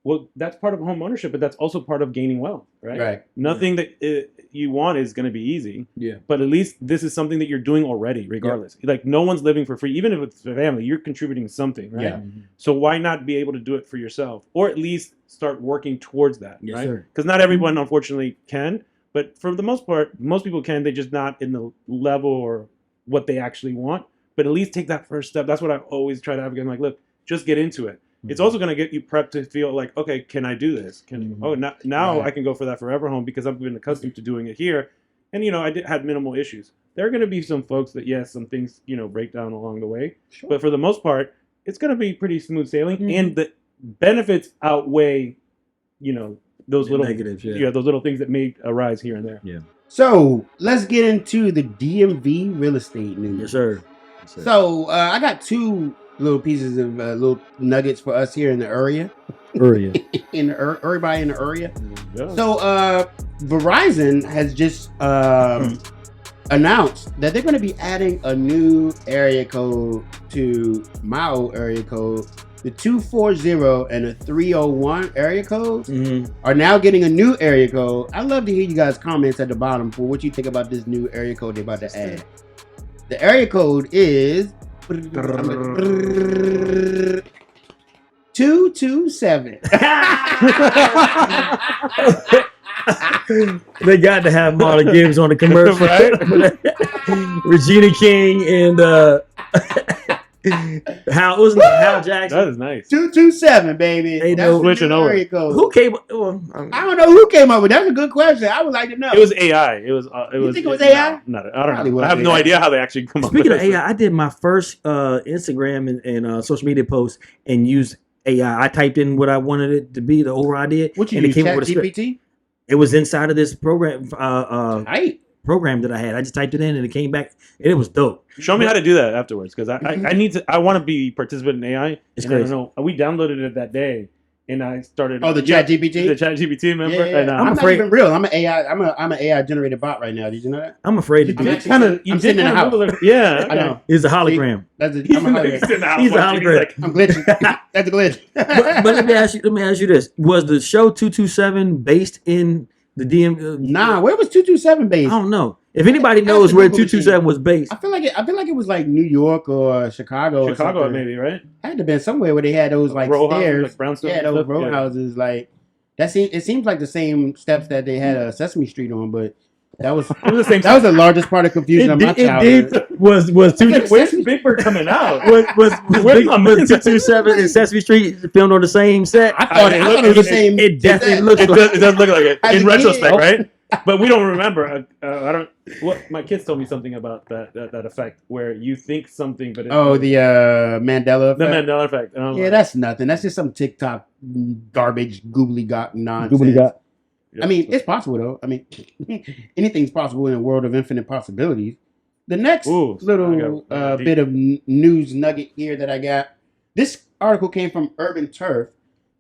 S1: well, that's part of home ownership, but that's also part of gaining wealth, right?
S2: Right.
S1: Nothing that you want is going to be easy.
S3: Yeah.
S1: But at least this is something that you're doing already, regardless. Like no one's living for free, even if it's a family. You're contributing something, right?
S2: Yeah.
S1: So why not be able to do it for yourself, or at least start working towards that,
S3: Yes,
S1: right?
S3: sir.
S1: Because not everyone, unfortunately, can. But for the most part, most people can. They're just not in the level or what they actually want. But at least take that first step. That's what I always try to advocate. I'm like, look, just get into it. It's also going to get you prepped to feel like, okay, can I do this? Now I can go for that forever home because I've been accustomed to doing it here. And, I had minimal issues. There are going to be some folks that, yes, some things, break down along the way.
S2: Sure.
S1: But for the most part, it's going to be pretty smooth sailing. And the benefits outweigh, those little
S3: negatives,
S1: those little things that may arise here and there.
S3: Yeah.
S2: So let's get into the DMV real estate news.
S3: Yes, sir. Yes, sir.
S2: So I got two little pieces of little nuggets for us here in the area. Everybody in the area.
S1: Yeah.
S2: So Verizon has just announced that they're going to be adding a new area code to my old area code. The 240 and the 301 area codes are now getting a new area code. I'd love to hear you guys' comments at the bottom for what you think about this new area code they're about to add. The area code is 227.
S3: They got to have Marlon Gibbs on the commercial,
S1: Right?
S3: Regina King and Hal Jackson.
S1: That is nice.
S2: 227, baby.
S3: They
S2: That's
S3: know-
S2: the
S1: Switching
S2: new
S1: over.
S2: area code.
S3: Who came?
S2: I don't know who came up with that. That's a good question. I would like to know.
S1: It was AI. It was.
S2: You think it was AI?
S1: No, I don't
S2: Probably
S1: know.
S2: was
S1: I have no
S2: AI.
S1: idea how they actually come up
S3: Speaking
S1: with
S3: of AI, I did my first Instagram and social media post and used AI. I typed in what I wanted it to be, the over idea,
S2: What you
S3: and
S2: use,
S3: it came up with a script.
S2: ChatGPT?
S3: It was inside of this program
S2: Right.
S3: program that I had. I just typed it in and it came back. And it was dope.
S1: Show me how to do that afterwards, because I need to. I want to be participant in AI.
S3: It's
S1: and I don't
S3: crazy.
S1: know. We downloaded it that day, and I started.
S2: Oh, the ChatGPT?
S1: The ChatGPT, remember?
S2: Yeah, yeah.
S1: And,
S3: I'm
S2: I'm not
S3: afraid-
S2: even real. I'm an AI. I'm an AI generated bot right now. Did you know that?
S3: I'm afraid to do
S2: I'm
S3: it.
S2: actually-
S1: kind of.
S2: I'm sitting in the house.
S1: Yeah,
S2: I know.
S3: It's a hologram.
S2: That's a,
S1: He's
S2: I'm a
S1: in the house
S3: He's a
S1: watching.
S3: hologram.
S1: Like,
S2: I'm glitching. That's a glitch.
S3: But let me ask you this: was the show 227 based in the DM?
S2: Nah, where was 227
S3: I
S2: based?
S3: don't know. If anybody
S2: Ask
S3: knows
S2: the
S3: where
S2: Google
S3: 227 was based,
S2: I feel like it was like New York or Chicago. or
S1: Chicago,
S2: something.
S1: maybe, right?
S2: Had to have been somewhere where they had those like
S1: Row houses,
S2: stairs.
S1: like brownstone
S2: Yeah,
S1: and
S2: those
S1: stuff?
S2: row
S1: Yeah.
S2: houses. Like that. It seems like the same steps that they had Sesame Street on, but that was
S1: It was the same.
S2: that was the largest part of confusion of my childhood.
S3: was two.
S1: Where's Big Bird coming out?
S3: Was
S1: Where's my man?
S3: 227 and Sesame Street filmed on the same set?
S2: I thought it was the same.
S3: It definitely looks
S1: It
S3: like
S1: does look like it
S2: As
S1: in
S2: a
S1: retrospect,
S2: kid.
S1: right? But we don't remember. I don't. What my kids told me something about that effect where you think something, but
S2: the Mandela effect.
S1: the Mandela effect. And I'm
S2: Yeah,
S1: like,
S2: that's nothing. That's just some TikTok garbage, googly got nonsense.
S1: yeah.
S2: I mean, it's possible though. I mean, anything's possible in a world of infinite possibilities. The next
S1: Ooh,
S2: little
S1: I got deep.
S2: bit of news nugget here that I got. This article came from Urban Turf,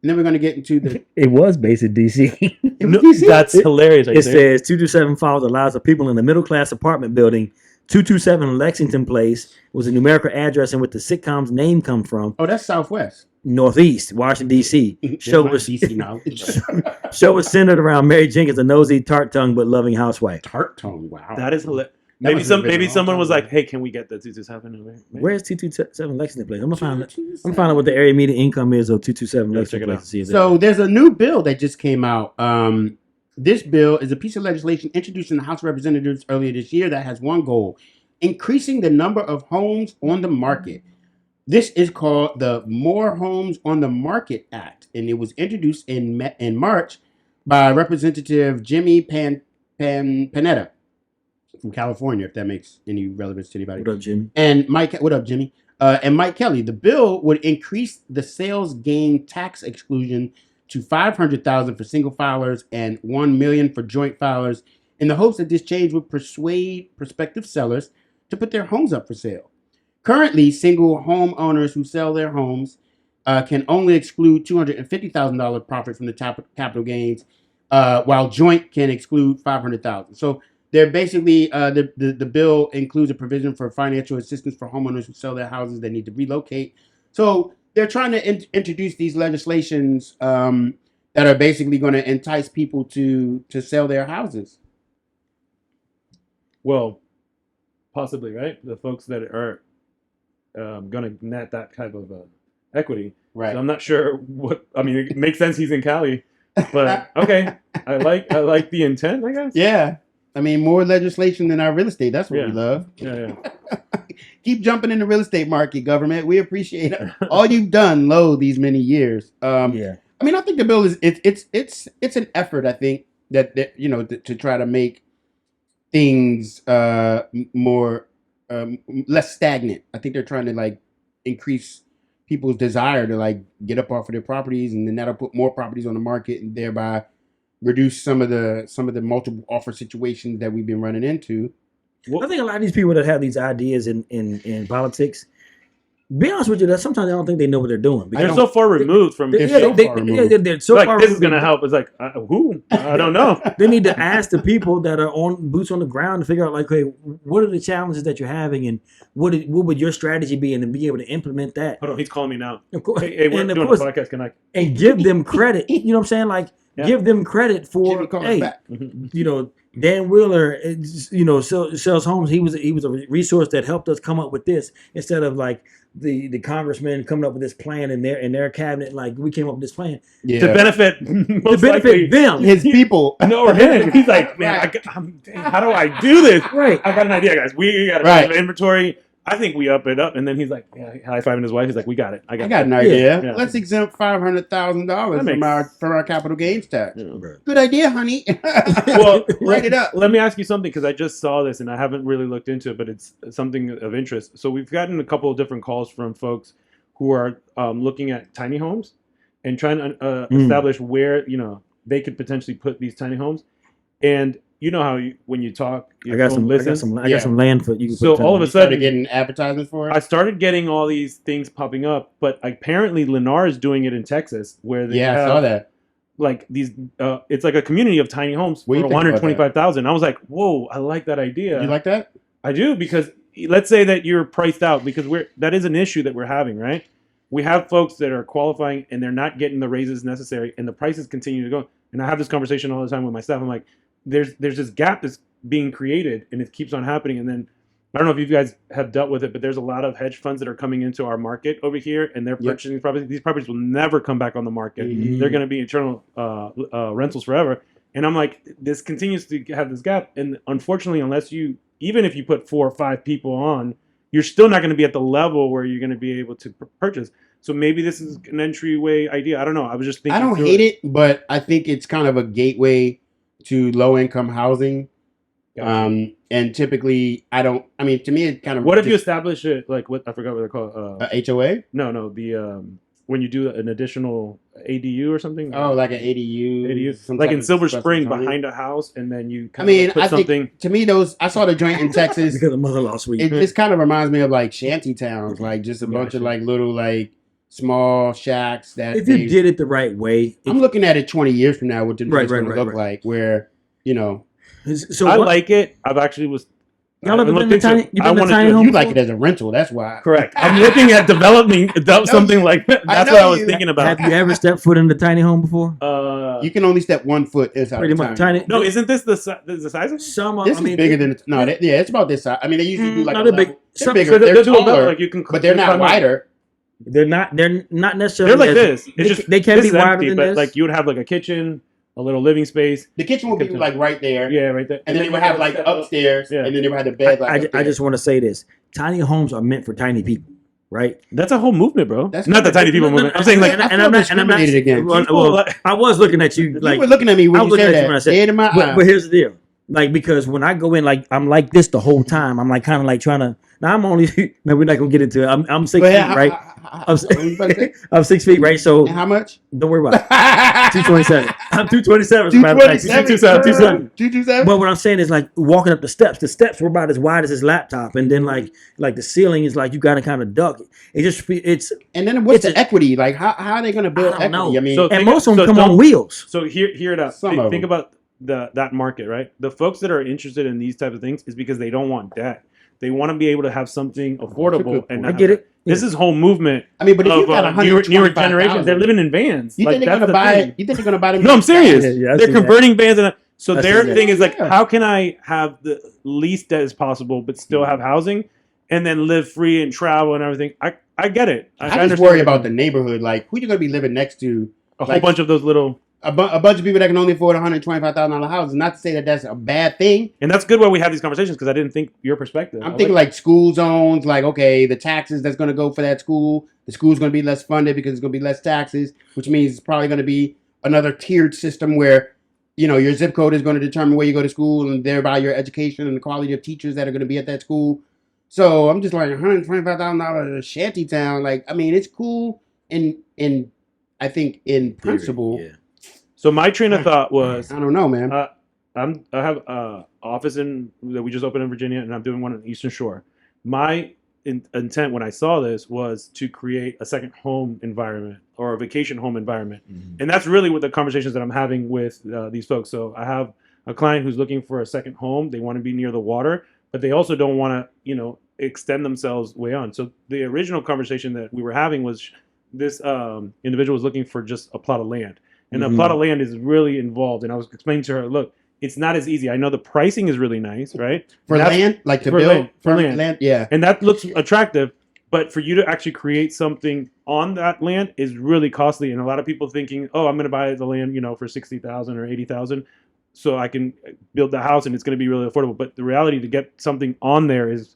S2: and then we're going to get into the.
S3: it was based in DC.
S2: It was
S1: No,
S2: DC?
S1: that's hilarious. Right
S3: It
S1: there.
S3: says 227 files allows the people in the middle class apartment building 227 Lexington Place was a numerical address in which the sitcom's name come from.
S2: Oh, that's Southwest.
S3: Northeast, Washington, D.C. Show
S2: There's my
S3: was
S2: DC knowledge.
S3: show was centered around Mary Jenkins, a nosy, tart-tongued but loving housewife.
S2: Tart tone. Wow.
S1: That is hilarious.
S2: That was
S1: Maybe
S2: original.
S1: someone was like, "Hey, can we get the 227?"
S3: Where's 227 Lexington Place? I'm gonna find out what the area median income is of 227
S1: Yeah,
S3: Lexington
S1: check it
S3: Place. To see if
S2: So there's a new bill that just came out. This bill is a piece of legislation introduced in the House of Representatives earlier this year that has one goal: increasing the number of homes on the market. This is called the More Homes on the Market Act, and it was introduced in March by Representative Jimmy Panetta from California, if that makes any relevance to anybody.
S3: What up, Jimmy?
S2: And Mike, what up, Jimmy? And Mike Kelly. The bill would increase the sales gain tax exclusion to $500,000 for single filers and $1 million for joint filers, in the hopes that this change would persuade prospective sellers to put their homes up for sale. Currently, single homeowners who sell their homes can only exclude $250,000 profit from the capital gains, while joint can exclude $500,000. So they're basically the bill includes a provision for financial assistance for homeowners who sell their houses that need to relocate. So they're trying to introduce these legislations that are basically going to entice people to sell their houses.
S1: Well, possibly, right? The folks that are going to net that type of equity.
S2: Right.
S1: So I'm not sure what. I mean, it makes sense he's in Cali, but okay. I like the intent, I guess.
S2: Yeah. I mean, more legislation than our real estate. That's what we love.
S1: Yeah.
S2: Keep jumping in the real estate market, government. We appreciate all you've done low these many years.
S3: Yeah.
S2: I mean, I think the bill is it's an effort. I think that you know to try to make things more less stagnant. I think they're trying to like increase people's desire to like get up off of their properties, and then that'll put more properties on the market, and thereby reduce some of the multiple offer situations that we've been running into.
S3: I think a lot of these people that have these ideas in politics, be honest with you, that sometimes I don't think they know what they're doing.
S1: They're so far removed from.
S3: They're so
S1: like
S3: far
S1: this is
S3: removed.
S1: going to help. It's like who? I don't know.
S3: They need to ask the people that are on boots on the ground to figure out, like, hey, what are the challenges that you're having, and what would your strategy be, and then be able to implement that.
S1: Hold on, he's calling me now.
S3: Of course,
S1: Hey, we're
S3: and
S1: doing
S3: of course,
S1: a podcast. Can I?
S3: and give them credit. You know what I'm saying? Like, give them credit for,
S2: Jimmy calls
S3: hey,
S2: back.
S3: you know, Dan Wheeler, you know, sells homes. He was a resource that helped us come up with this, instead of like the congressman coming up with this plan in their cabinet. Like, we came up with this plan
S2: Yeah.
S1: To benefit, most likely,
S3: them.
S2: His people.
S1: No, or him. He's like, man, how do I do this?
S3: Right.
S1: I got an idea, guys. We got
S2: Right.
S1: an inventory. I think we up it up, and then he's like, high fiving his wife. He's like, we got it.
S2: I got an idea.
S1: Yeah.
S2: Let's exempt $500,000 from our capital gains tax.
S1: Yeah.
S2: Good idea, honey.
S1: Well,
S2: write it up.
S1: Let me ask you something, because I just saw this and I haven't really looked into it, but it's something of interest. So we've gotten a couple of different calls from folks who are looking at tiny homes and trying to establish where they could potentially put these tiny homes. And you know how when you talk,
S3: I got some land for you.
S1: So all of a
S2: Started
S1: sudden,
S2: getting advertisements for it.
S1: I started getting all these things popping up, but apparently Lennar is doing it in Texas, where they
S2: I
S1: have
S2: saw that.
S1: like these. It's like a community of tiny homes
S2: What
S1: for
S2: do you think about
S1: 125,000. I was like, whoa, I like that idea.
S2: You like that?
S1: I do, because let's say that you're priced out, because that is an issue that we're having, right? We have folks that are qualifying and they're not getting the raises necessary, and the prices continue to go. And I have this conversation all the time with my staff. I'm like, there's this gap that's being created, and it keeps on happening. And then I don't know if you guys have dealt with it, but there's a lot of hedge funds that are coming into our market over here, and they're purchasing properties. These properties will never come back on the market.
S2: Mm-hmm.
S1: They're going to be eternal rentals forever. And I'm like, this continues to have this gap. And unfortunately, even if you put 4 or 5 people on, you're still not going to be at the level where you're going to be able to purchase. So maybe this is an entryway idea. I don't know. I was just thinking.
S2: I don't hate it, but I think it's kind of a gateway to low-income housing.
S1: Gotcha.
S2: And typically, to me, it kind of.
S1: What if you establish it, like, what I forgot what they're called?
S2: HOA?
S1: No, the when you do an additional ADU or something.
S2: Oh, like an ADU.
S1: Like in Silver Spring, behind a house, and then you
S2: put something. Think, to me, I saw the joint in Texas.
S3: Because of mother-in-law suite.
S2: It just kind of reminds me of like shanty towns, like just a bunch of like little like small shacks that.
S3: If you did it the right way.
S2: I'm looking at it 20 years from now, what it's going to look like, where,
S1: So I like it. I've actually was.
S3: Y'all ever been to tiny? You been to tiny home?
S2: You like it as a rental. That's why.
S1: Correct. I'm looking at developing something like that. That's what I was thinking about.
S3: Have you ever stepped foot in the tiny home before?
S2: You can only step 1 foot inside.
S3: Pretty much tiny.
S1: No, isn't this the size of
S3: some?
S2: This is bigger than it's about this size. I mean, they usually do like
S3: they're big.
S2: They're bigger. They're taller, like you can, but they're not wider.
S3: They're not necessarily.
S1: They're like this.
S3: It's just they can be wider than this.
S1: But like you would have like a kitchen, a little living space.
S2: The kitchen would be like right there.
S1: Yeah, right there.
S2: And then they would have like upstairs, and then they would have the bed.
S3: I just want to say this: tiny homes are meant for tiny people, right?
S1: That's a whole movement, bro. That's not the tiny people movement. I'm saying like,
S2: and I'm not again.
S3: Well, I was looking at you like
S2: you were looking at me when you said that. Dead in my eye.
S3: But here's the deal: like, because when I go in, like I'm like this the whole time. I'm like kind of like trying to. Now I'm only. No, we're not gonna get into it. I'm 6 feet, right? I'm,
S2: What you about to say?
S3: I'm 6 feet, right? So
S2: And how much?
S3: don't worry about it. 227. I'm 227. 227.
S2: 227.
S3: But what I'm saying is like walking up the steps. The steps were about as wide as his laptop, and then like the ceiling is like you got to kind of duck. It just it's
S2: And then what's
S3: it's
S2: the equity? Like how are they going to build
S3: I don't
S2: equity?
S3: know.
S2: I mean,
S1: So
S3: and
S1: think-
S3: most of them
S1: so
S3: come on
S1: don't-
S3: wheels.
S1: So hear it out.
S2: Some of
S1: Think
S2: them.
S1: about that market, right? The folks that are interested in these types of things is because they don't want debt. They want to be able to have something affordable. And
S3: I get it.
S1: This is whole movement.
S2: I mean, but if you
S1: of
S2: got
S1: newer generations,
S2: 125,000,
S1: they're living in vans.
S2: you
S1: Like,
S2: think they're
S1: that's
S2: going to
S1: the
S2: buy?
S1: thing.
S2: You think they're going to buy them?
S1: No, I'm serious.
S3: Yeah, I've
S1: they're
S3: seen that.
S1: converting vans, and so
S3: I've
S1: their
S3: seen that.
S1: thing is like,
S2: Yeah.
S1: how can I have the least debt as possible, but still have housing, and then live free and travel and everything? I get it.
S2: I just
S1: understand
S2: worry
S1: it.
S2: about the neighborhood. Like, who you going to be living next to?
S1: a whole
S2: like-
S1: bunch of those little.
S2: A bunch of people that can only afford $125,000 houses. Not to say that that's a bad thing.
S1: And that's good why we have these conversations, because I didn't think your perspective.
S2: I'm thinking like school zones, like, okay, the taxes that's going to go for that school, the school's going to be less funded because it's going to be less taxes, which means it's probably going to be another tiered system where, you know, your zip code is going to determine where you go to school and thereby your education and the quality of teachers that are going to be at that school. So I'm just like $125,000 shanty town. Like, I mean, it's cool in I think in principle.
S3: Yeah.
S1: So my train of thought was,
S2: I don't know, man.
S1: I have a office that we just opened in Virginia, and I'm doing one on the Eastern Shore. My intent when I saw this was to create a second home environment or a vacation home environment, and that's really what the conversations that I'm having with these folks. So I have a client who's looking for a second home. They want to be near the water, but they also don't want to, extend themselves way on. So the original conversation that we were having was this individual was looking for just a plot of land. And the plot of land is really involved. And I was explaining to her, look, it's not as easy. I know the pricing is really nice, right?
S2: For land, like to
S1: for
S2: build
S1: land, for
S2: permanent
S1: land.
S2: yeah.
S1: And that looks attractive. But for you to actually create something on that land is really costly. And a lot of people thinking, oh, I'm going to buy the land, for $60,000 or $80,000, so I can build the house and it's going to be really affordable. But the reality to get something on there is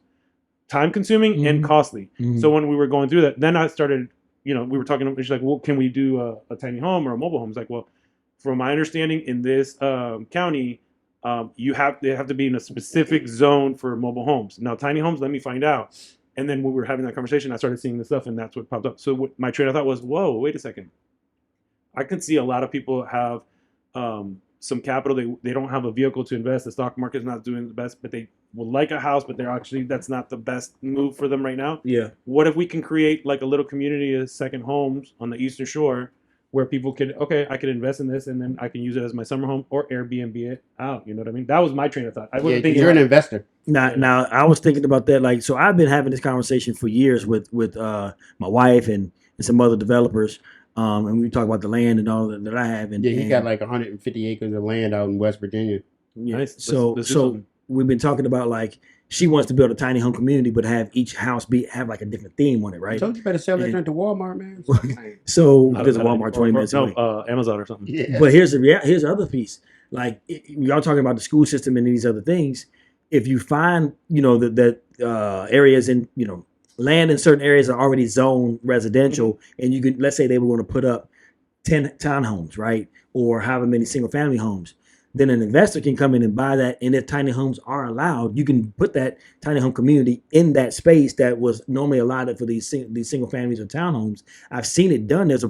S1: time consuming and costly. So when we were going through that, then I started. We were talking. She's like, "Well, can we do a tiny home or a mobile home?" It's like, "Well, from my understanding, in this county, they have to be in a specific zone for mobile homes. Now, tiny homes, let me find out." And then when we were having that conversation, I started seeing this stuff, and that's what popped up. So what my train of thought was, "Whoa, wait a second! I can see a lot of people have some capital. They don't have a vehicle to invest. The stock market's not doing the best, but they would like a house, but that's not the best move for them right now.
S3: Yeah.
S1: What if we can create like a little community of second homes on the Eastern Shore where people I could invest in this and then I can use it as my summer home or Airbnb it out. You know what I mean? That was my train of thought. I wasn't thinking
S2: You're an investor.
S3: Now I was thinking about that. Like, so I've been having this conversation for years with my wife and some other developers. And we talk about the land and all that I have. And
S2: Yeah, he got like 150 acres of land out in West Virginia.
S3: yeah.
S1: Nice.
S3: So
S1: Let's do
S3: so
S1: something.
S3: we've been talking about like she wants to build a tiny home community, but have each house have like a different theme on it,
S2: I
S3: right?
S2: told you better sell that
S3: And-
S2: joint to Walmart, man.
S3: So
S1: Not
S3: there's a
S1: bad
S3: Walmart
S1: idea.
S3: 20 minutes away.
S1: No, Amazon or something.
S2: Yeah.
S3: But here's the other piece. Like y'all talking about the school system and these other things. If you find that areas in land in certain areas are already zoned residential, and you could, let's say they were going to put up 10 townhomes, right, or however many single family homes, then an investor can come in and buy that. And if tiny homes are allowed, you can put that tiny home community in that space that was normally allotted for these single families or townhomes. I've seen it done. There's a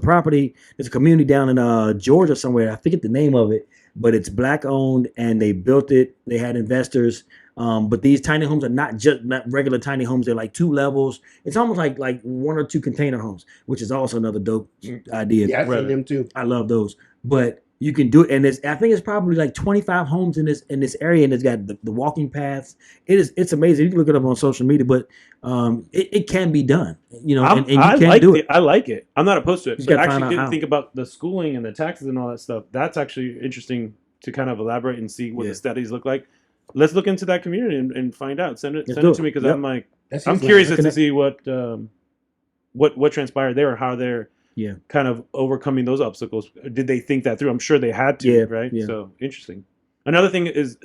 S3: community down in Georgia somewhere. I forget the name of it, but it's Black owned, and they built it. They had investors. But these tiny homes are not regular tiny homes. They're like 2 levels. It's almost like 1 or 2 container homes, which is also another dope idea.
S2: Yeah, I've seen them too.
S3: I love those. But you can do it, and I think it's probably like 25 homes in this area, and it's got the walking paths. It's amazing. You can look it up on social media, but it can be done. And you can do it.
S1: I like it. I'm not opposed to it.
S3: You
S1: But
S3: gotta
S1: I
S3: find
S1: actually
S3: out
S1: didn't
S3: how.
S1: think about the schooling and the taxes and all that stuff. That's actually interesting to kind of elaborate and see what
S3: Yeah.
S1: the studies look like. Let's look into that community and find out. Send it
S3: Let's
S1: to
S3: do
S1: me
S3: it.
S1: because
S3: Yep.
S1: I'm curious as to see what transpired there or how they're
S3: Yeah.
S1: kind of overcoming those obstacles. Did they think that through? I'm sure they had to,
S3: Yeah,
S1: right?
S3: yeah.
S1: So interesting. Another thing is,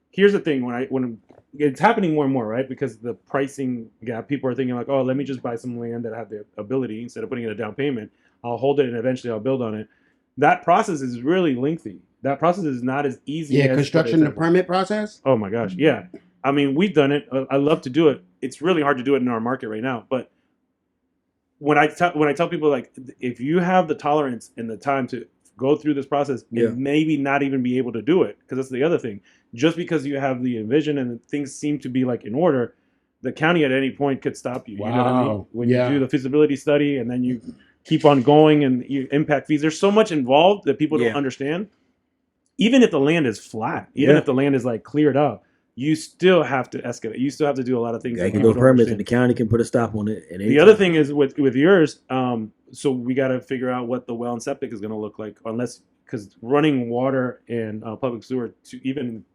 S1: here's the thing: when it's happening more and more, right? Because the pricing gap, people are thinking like, oh, let me just buy some land that have the ability instead of putting in a down payment. I'll hold it and eventually I'll build on it. That process is really lengthy. That process is not as easy.
S2: Yeah,
S1: as
S2: construction
S1: what
S2: the
S1: it's-
S2: permit process.
S1: Oh my gosh, yeah. I mean, we've done it. I love to do it. It's really hard to do it in our market right now, but when I tell people, like, if you have the tolerance and the time to go through this process, and maybe not even be able to do it, because that's the other thing. Just because you have the vision and things seem to be like in order, the county at any point could stop you.
S2: Wow.
S1: You know what I mean? When you do the feasibility study and then you keep on going and you impact fees, there's so much involved that people don't understand. Even if the land is flat, even if the land is like cleared up, you still have to excavate. You still have to do a lot of things.
S3: You can go permits, and the county can put a stop on it.
S1: The other thing is with yours, so we got to figure out what the well and septic is going to look like, because running water and public sewer to even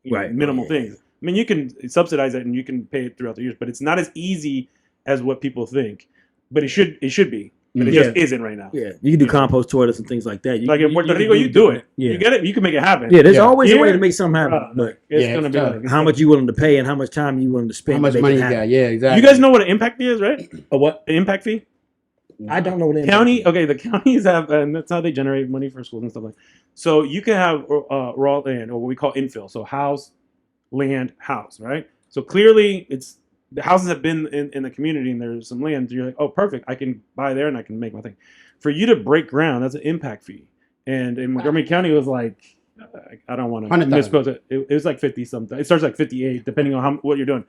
S1: minimal things. I mean, you can subsidize it and you can pay it throughout the years, but it's not as easy as what people think. But it should be. But it just isn't right now.
S3: Yeah, you can do compost toilets and things like that.
S1: Like in Puerto Rico, you do it. Yeah. You get it. You can make it happen.
S3: Yeah, there's always a way to make something happen. But
S1: it's gonna be like,
S3: how much you willing to pay and how much time you willing to spend.
S2: How much money you got? Yeah, exactly.
S1: You guys know what an impact fee is, right?
S3: A what?
S1: An impact fee?
S3: I don't know what
S1: county. Okay, the counties have, and that's how they generate money for schools and stuff like that. So you can have raw land, or what we call infill. So house, land, house, right? So clearly, it's the houses have been in the community, and there's some land. You're like, oh, perfect. I can buy there, and I can make my thing. For you to break ground, that's an impact fee. And in Montgomery County, it was like, I don't want to misquote it. It was like 50 something. It starts like 58, depending on what you're doing.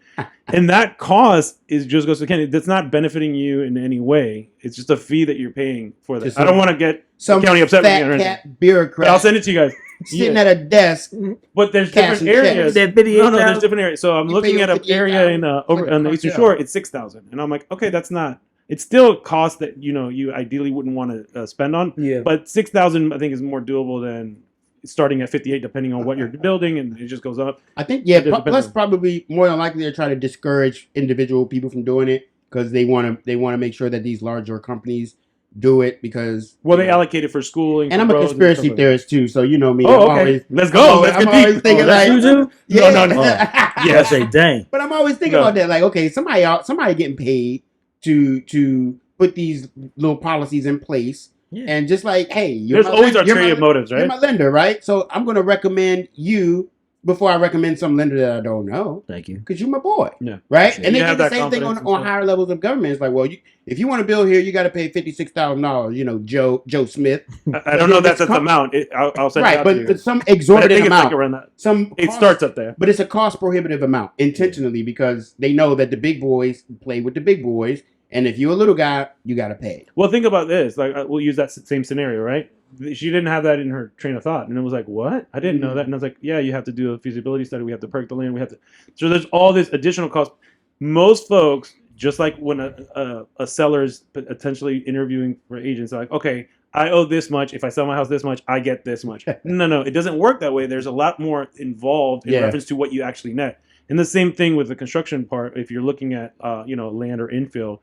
S1: And that cost is just goes to the county. That's not benefiting you in any way. It's just a fee that you're paying for that. I don't want to get
S2: some
S1: county upset with me.
S2: Cat bureaucrat.
S1: But I'll send it to you guys.
S2: Sitting at a desk.
S1: But there's different areas. No, there's different areas. So I'm looking at an area in over on the Eastern Shore. It's 6,000, and I'm like, okay, that's not. It's still cost that you ideally wouldn't want to spend on. Yeah. But 6,000, I think, is more doable than starting at 58, depending on what you're building, and it just goes up.
S2: I think plus probably more than likely they're trying to discourage individual people from doing it because they want to make sure that these larger companies do it because
S1: they allocate it for schooling.
S2: And I'm a conspiracy theorist too, so you know me.
S1: Oh, okay. Let's go.
S2: I'm always thinking like,
S1: no.
S3: Yeah, say dang.
S2: But I'm always thinking about that. Like, okay, somebody getting paid to put these little policies in place. Yeah. And just like, hey,
S1: there's always ulterior motives, right?
S2: You're my lender, right? So I'm going to recommend you before I recommend some lender that I don't know.
S3: Thank you.
S2: Because you're my boy. Yeah. Right? And they do the same thing on higher levels of government. It's like, well, if you want to build here, you got to pay $56,000, Joe Smith.
S1: I don't know that's the amount. I'll send it out to you.
S2: But some exorbitant amount.
S1: Like around that. It starts up there.
S2: But it's a cost prohibitive amount intentionally because they know that the big boys play with the big boys. And if you're a little guy, you got to pay.
S1: Well, think about this. Like, we'll use that same scenario, right? She didn't have that in her train of thought. And it was like, what? I didn't know that. And I was like, yeah, you have to do a feasibility study. We have to perk the land. So there's all this additional cost. Most folks, just like when a seller is potentially interviewing for agents, are like, okay, I owe this much. If I sell my house this much, I get this much. No, it doesn't work that way. There's a lot more involved in reference to what you actually net. And the same thing with the construction part. If you're looking at, land or infill,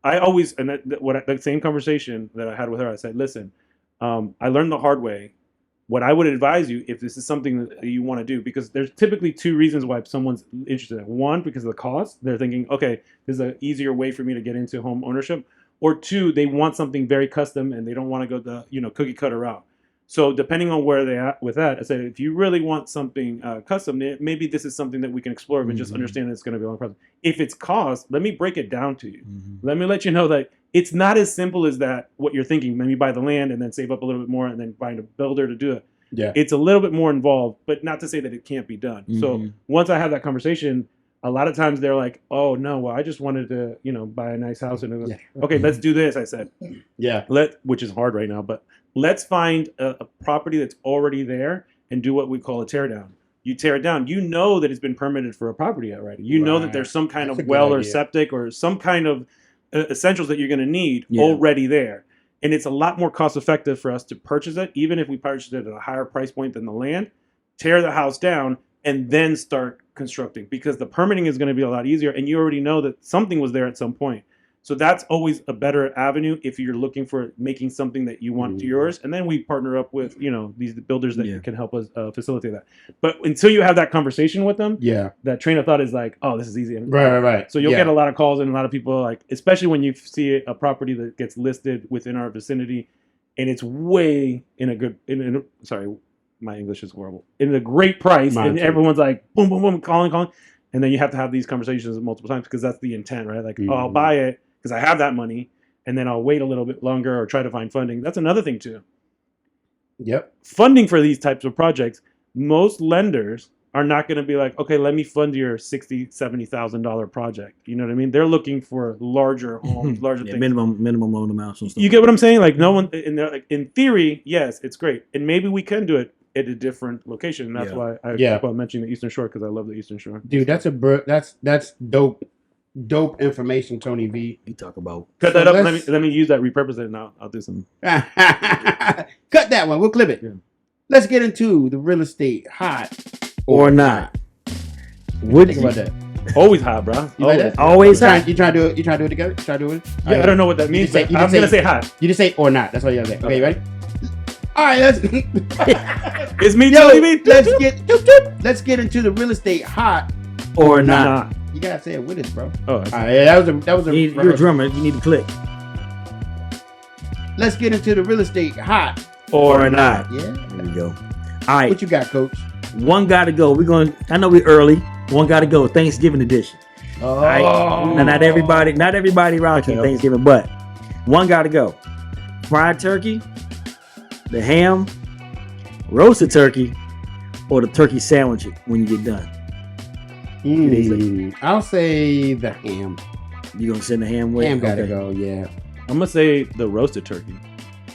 S1: I always, and that same conversation that I had with her, I said, listen, I learned the hard way. What I would advise you, if this is something that you want to do, because there's typically two reasons why someone's interested in it. One, because of the cost. They're thinking, okay, this is an easier way for me to get into home ownership. Or two, they want something very custom and they don't want to go the cookie cutter route. So depending on where they're at with that, I said, if you really want something custom, maybe this is something that we can explore, but just understand that it's going to be a long process. If it's cost, let me break it down to you. Let me let you know that it's not as simple as that, what you're thinking. Let me buy the land and then save up a little bit more and then find a builder to do it. Yeah. It's a little bit more involved, but not to say that it can't be done. So once I have that conversation, a lot of times they're like, oh, no, well, I just wanted to, buy a nice house. And okay, let's do this, I said. Yeah. Which is hard right now, but let's find a property that's already there and do what we call a tear down. You tear it down. You know that it's been permitted for a property already. You know that there's some kind of well or septic or some kind of essentials that you're going to need already there. And it's a lot more cost effective for us to purchase it, even if we purchase it at a higher price point than the land, tear the house down, and then start constructing, because the permitting is going to be a lot easier and you already know that something was there at some point. So that's always a better avenue if you're looking for making something that you want to yours. And then we partner up with, these builders that can help us facilitate that. But until you have that conversation with them, that train of thought is like, oh, this is easy.
S2: Right.
S1: So you'll get a lot of calls and a lot of people like, especially when you see a property that gets listed within our vicinity and it's way in a good, sorry, my English is horrible, in a great price. And everyone's like, boom, boom, boom, calling. And then you have to have these conversations multiple times because that's the intent, right? Like, oh, I'll buy it because I have that money. and then I'll wait a little bit longer or try to find funding. That's another thing too.
S2: Yep.
S1: Funding for these types of projects, most lenders are not going to be like, okay, let me fund your $60,000-$70,000 project. You know what I mean? They're looking for larger homes, larger things.
S3: minimum loan amounts and stuff.
S1: You get what I'm saying? Like no one in theory, yes, it's great, and maybe we can do it at a different location. And that's why I keep on mentioning the Eastern Shore, because I love the Eastern Shore.
S2: Dude, that's dope information, Tony V.
S3: You talk about
S1: cut that up. Let me use that, repurpose it, and I'll do some.
S2: Cut that one. We'll clip it.
S1: Yeah.
S2: Let's get into the real estate hot
S3: or not.
S2: What do you think about that?
S1: Always hot, bro.
S2: You like that?
S3: Always hot.
S2: You try to do it. You try to do it together. Try to do it.
S1: Yeah, I don't know what that means. I'm gonna say hot.
S2: You just say or not. That's what you gotta say. Okay, you ready? All right, let's.
S1: It's me,
S2: Yo,
S1: Tony V.
S2: let's get into the real estate hot
S3: or not.
S2: You gotta say it with us, bro.
S1: Oh,
S2: all right, yeah, that was a.
S3: You're a drummer. You need to click.
S2: Let's get into the real estate hot
S3: or not.
S2: Yeah,
S3: there we go. All right,
S2: what you got, Coach?
S3: One got to go. I know we're early. One got to go. Thanksgiving edition.
S2: Oh,
S3: right? Now, not everybody rocks on Thanksgiving, but one got to go. Fried turkey, the ham, roasted turkey, or the turkey sandwich when you get done.
S2: I'll say the ham.
S3: You gonna send the ham with?
S2: Ham gotta go. Yeah.
S1: I'm gonna say the roasted turkey.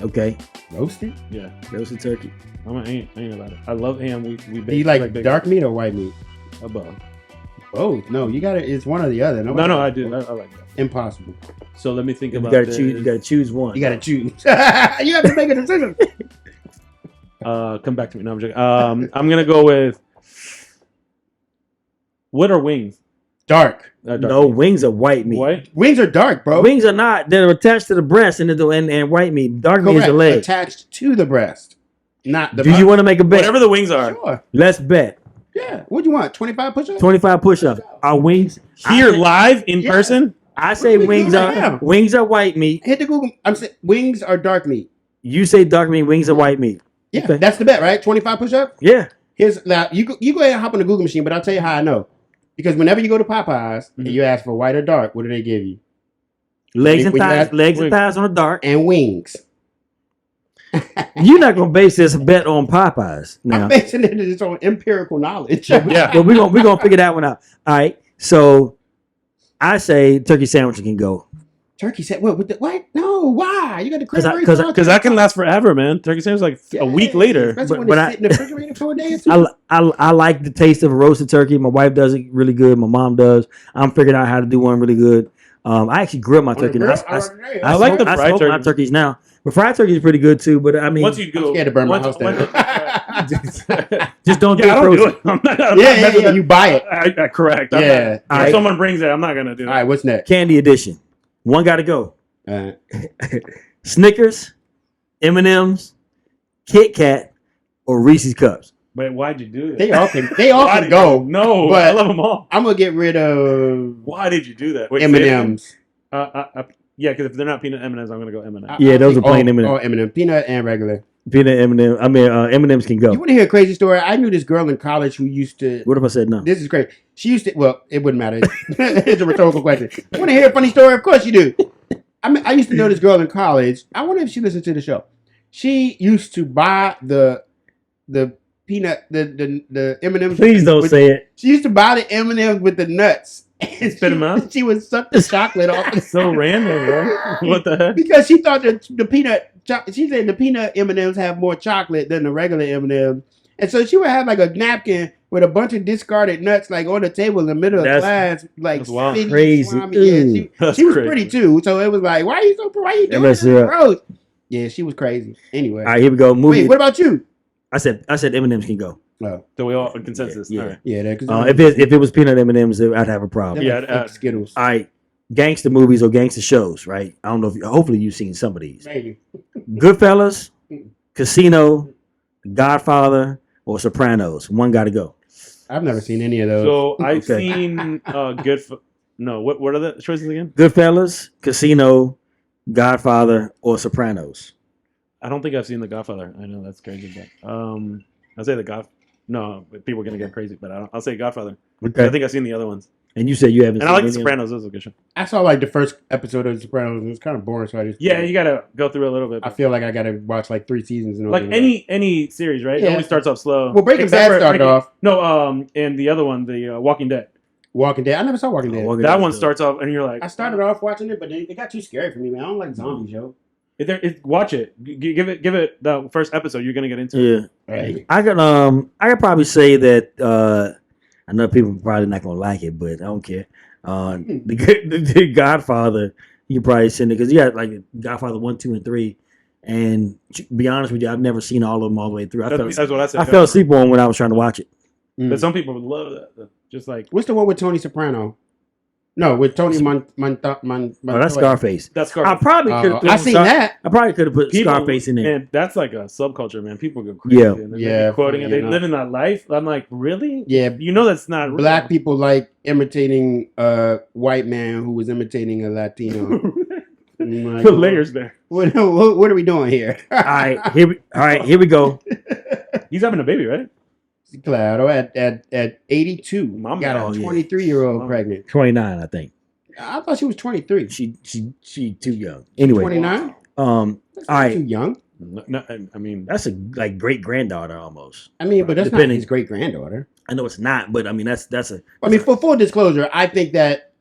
S3: Okay.
S2: Roasted?
S1: Yeah.
S3: Roasted turkey.
S1: I ain't about it. I love ham. We
S2: do you like dark meat or white meat?
S1: Both.
S2: Both. No, you gotta. It's one or the other.
S1: No, I do. I like that.
S2: Impossible.
S1: So let me think about.
S3: You gotta choose one.
S2: You gotta choose. You have to make a decision.
S1: Come back to me. No, I'm joking. I'm gonna go with. What are wings?
S2: Dark.
S3: No, wings are white meat.
S1: White?
S2: Wings are dark, bro.
S3: Wings are not. They're attached to the breast and white meat. Dark meat is the leg.
S2: Attached to the breast, not the.
S3: Do you want to make a bet?
S1: Whatever the wings are.
S2: Sure.
S3: Let's bet.
S2: Yeah. What do you want? 25 push-ups.
S3: 25 push-ups. Are wings
S1: here live in person?
S3: I say wings are white meat.
S2: Hit the Google. I'm saying wings are dark meat.
S3: You say dark meat. Wings are white meat.
S2: Yeah, that's the bet, right? 25 push-ups.
S3: Yeah.
S2: Here's now. You go ahead and hop on the Google machine, but I'll tell you how I know. Because whenever you go to Popeyes and you ask for white or dark, what do they give you?
S3: Legs and thighs. Legs and thighs on the dark.
S2: And wings.
S3: You're not gonna base this bet on Popeyes. Now.
S2: I'm basing it on empirical knowledge.
S1: Yeah.
S3: Well, we're gonna figure that one out. All right. So I say turkey sandwich can go.
S2: Turkey sandwich? What? No. Why? You got the cranberry
S1: sauce? Because that can last forever, man. Turkey sandwich like a week later.
S2: Especially when they sit in the refrigerator for a day or two.
S3: I like the taste of a roasted turkey. My wife does it really good. My mom does. I'm figuring out how to do one really good. I actually grill my turkey. I like the fried turkey. My turkeys now. But fried turkey is pretty good too. But I mean,
S1: once you go,
S2: I'm scared to burn my house down.
S3: Just don't do it frozen.
S2: Yeah, you buy it.
S1: Correct.
S2: Yeah.
S1: If someone brings it, I'm not gonna do that.
S2: All right, what's next?
S3: Candy edition. One got to go. Snickers, M&M's, Kit Kat, or Reese's Cups.
S1: Wait, why'd you do that?
S2: They all can go.
S1: No,
S2: but
S1: I love them all.
S2: I'm gonna get rid of.
S1: Why did you do that? Wait,
S2: M&M's.
S1: Yeah, because if they're not peanut M&Ms, I'm gonna go M&Ms.
S3: Yeah, those are plain M&Ms.
S2: Oh, M&M, peanut and regular.
S3: Peanut M&M. I mean, M&Ms can go.
S2: You want to hear a crazy story? I knew this girl in college who used to.
S3: What if I said no?
S2: This is crazy. She used to. Well, it wouldn't matter. It's a rhetorical question. You want to hear a funny story? Of course you do. I used to know this girl in college. I wonder if she listened to the show. She used to buy the peanut the M&Ms.
S3: Please don't say it.
S2: She used to buy the M&Ms with the nuts. And
S1: spit them out.
S2: She would suck the chocolate off.
S1: So random, bro. What the heck?
S2: Because she thought that the peanut. She said the peanut M&Ms have more chocolate than the regular M&Ms, and so she would have like a napkin with a bunch of discarded nuts like on the table in the middle of class, like
S3: crazy.
S2: Yeah, she was pretty too. So it was like, why are you doing this? Gross. Yeah, she was crazy. Anyway,
S3: all right, here we go. Movie.
S2: Wait, what about you?
S3: I said M&Ms can go.
S2: Oh.
S1: So we all consensus.
S3: Yeah,
S1: all right.
S2: Yeah.
S3: If it was peanut M&Ms, I'd have a problem.
S2: Yeah, Skittles.
S3: All right, gangster movies or gangster shows, right? I don't know if hopefully you've seen some of these.
S2: Maybe.
S3: Goodfellas, Casino, Godfather, or Sopranos. One got to go.
S2: I've never seen any of those.
S1: So I've seen what are the choices again?
S3: Goodfellas, Casino, Godfather, or Sopranos.
S1: I don't think I've seen The Godfather. I know that's crazy, but I'll say The Godfather. No, people are gonna get crazy, but I'll say Godfather.
S3: Okay.
S1: I think I've seen the other ones.
S3: And you said you haven't
S1: And
S3: seen
S1: I like The
S3: any of them?
S1: Sopranos. This is a good show.
S2: I saw like the first episode of The Sopranos. It was kind of boring, so I just
S1: Yeah, you gotta go through a little bit.
S2: I feel like I gotta watch like 3 seasons. And
S1: Like any series, right? It
S2: Yeah.
S1: always starts off slow.
S2: Well, Breaking
S1: Except
S2: Bad
S1: for
S2: started off.
S1: No, and the other one, the Walking Dead.
S2: Walking Dead. I never saw Walking Dead.
S3: Walking
S1: That
S3: Dead's
S1: one
S3: dope.
S1: starts off, and you're like,
S2: I started off watching it, but it got too scary for me, man. I don't like zombies, yo.
S1: Watch it. Give it the first episode. You're gonna get into it.
S3: Yeah.
S2: Right.
S3: I could probably say that I know people probably not gonna like it, but I don't care. The Godfather, you probably seen it because you got like Godfather 1, 2, and 3. And to be honest with you, I've never seen all of them all the way through.
S1: That's what I said.
S3: I fell asleep on when I was trying to watch it.
S1: But some people would love that. Just like
S2: What's the one with Tony Soprano? No, with Tony
S3: Oh, that's Scarface.
S1: that's
S3: I
S1: Scarface.
S3: probably could.
S2: I seen that.
S3: I probably could have put
S1: People-
S3: Scarface in there.
S1: Man, that's like a subculture, man. People go crazy.
S3: Yeah.
S1: And
S2: Yeah,
S1: they're quoting it.
S2: funny
S1: They
S2: enough.
S1: live in that life. I'm like, really?
S2: Yeah,
S1: You know that's not real.
S2: black people like imitating a white man who was imitating a Latino. I'm like,
S1: The layers there.
S2: What are we doing here?
S3: All right, here we go.
S1: He's having a baby, right?
S2: Claro at 82,
S1: Mama.
S2: got a
S3: Oh, yeah.
S2: 23-year-old
S1: Mama.
S2: pregnant.
S3: 29, I think.
S2: I thought she was 23.
S3: She too young. Anyway,
S2: 29?
S3: That's
S2: All
S3: right.
S2: too young.
S1: No, I mean,
S3: That's a like great granddaughter almost.
S2: I mean, but that's
S3: Depending.
S2: not his great granddaughter.
S3: I know it's not, but I mean that's a.
S2: I mean, for full disclosure, I think that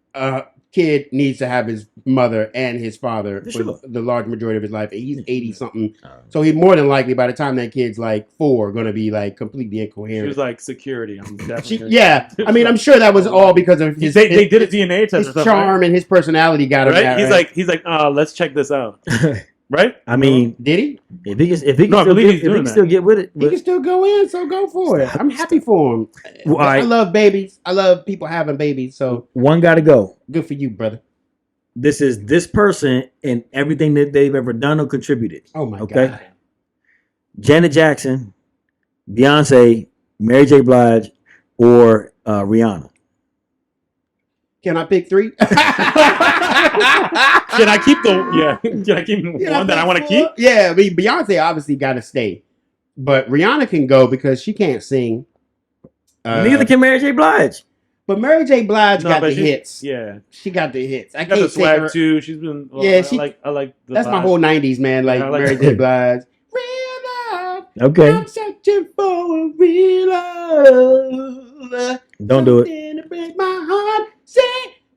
S2: kid needs to have his mother and his father for
S3: Sure.
S2: the large majority of his life. He's 80 something,
S3: Uh,
S2: so he's more than likely by the time that kid's like 4, going to be like completely
S1: she
S2: incoherent.
S1: was like security. I'm definitely.
S2: Yeah, I mean, I'm sure that was all because of his.
S1: They did a DNA test.
S2: his
S1: or something,
S2: charm and his personality got him.
S1: right?
S2: that,
S1: He's like, let's check this out, right?
S3: I mean,
S2: did he?
S3: if he can
S1: No, I
S3: still
S1: believe
S3: get,
S1: he's
S3: if he
S1: doing
S3: can
S1: that.
S3: still get with it,
S2: He
S3: but
S2: can still go in, so go for it. I'm happy for him.
S3: Well,
S2: I
S3: I-
S2: love babies. I love people having babies. So
S3: one got to go.
S2: good for you, brother.
S3: This is this person and everything that they've ever done or contributed.
S2: Oh my
S3: Okay.
S2: god.
S3: Janet Jackson, Beyonce, Mary J. Blige, or Rihanna.
S2: Can I pick 3?
S1: Can I keep Can I keep one that I want to keep?
S2: Yeah, I mean Beyonce obviously got to stay, but Rihanna can go because she can't sing.
S3: Neither can Mary J. Blige.
S2: But Mary J. Blige
S1: No,
S2: got
S1: but
S2: the
S1: she-
S2: hits.
S1: Yeah,
S2: She got the hits. I
S1: she got the
S2: can't take
S1: swag
S2: her.
S1: too. She's been.
S2: Yeah,
S1: I like. The
S2: That's my
S1: vibe.
S2: whole '90s man. Like
S1: Yeah, I like
S2: Mary
S1: that.
S2: J. Blige. Real love.
S3: Okay,
S2: I'm searching for a real love.
S3: don't do it.
S2: Something to break my heart. Say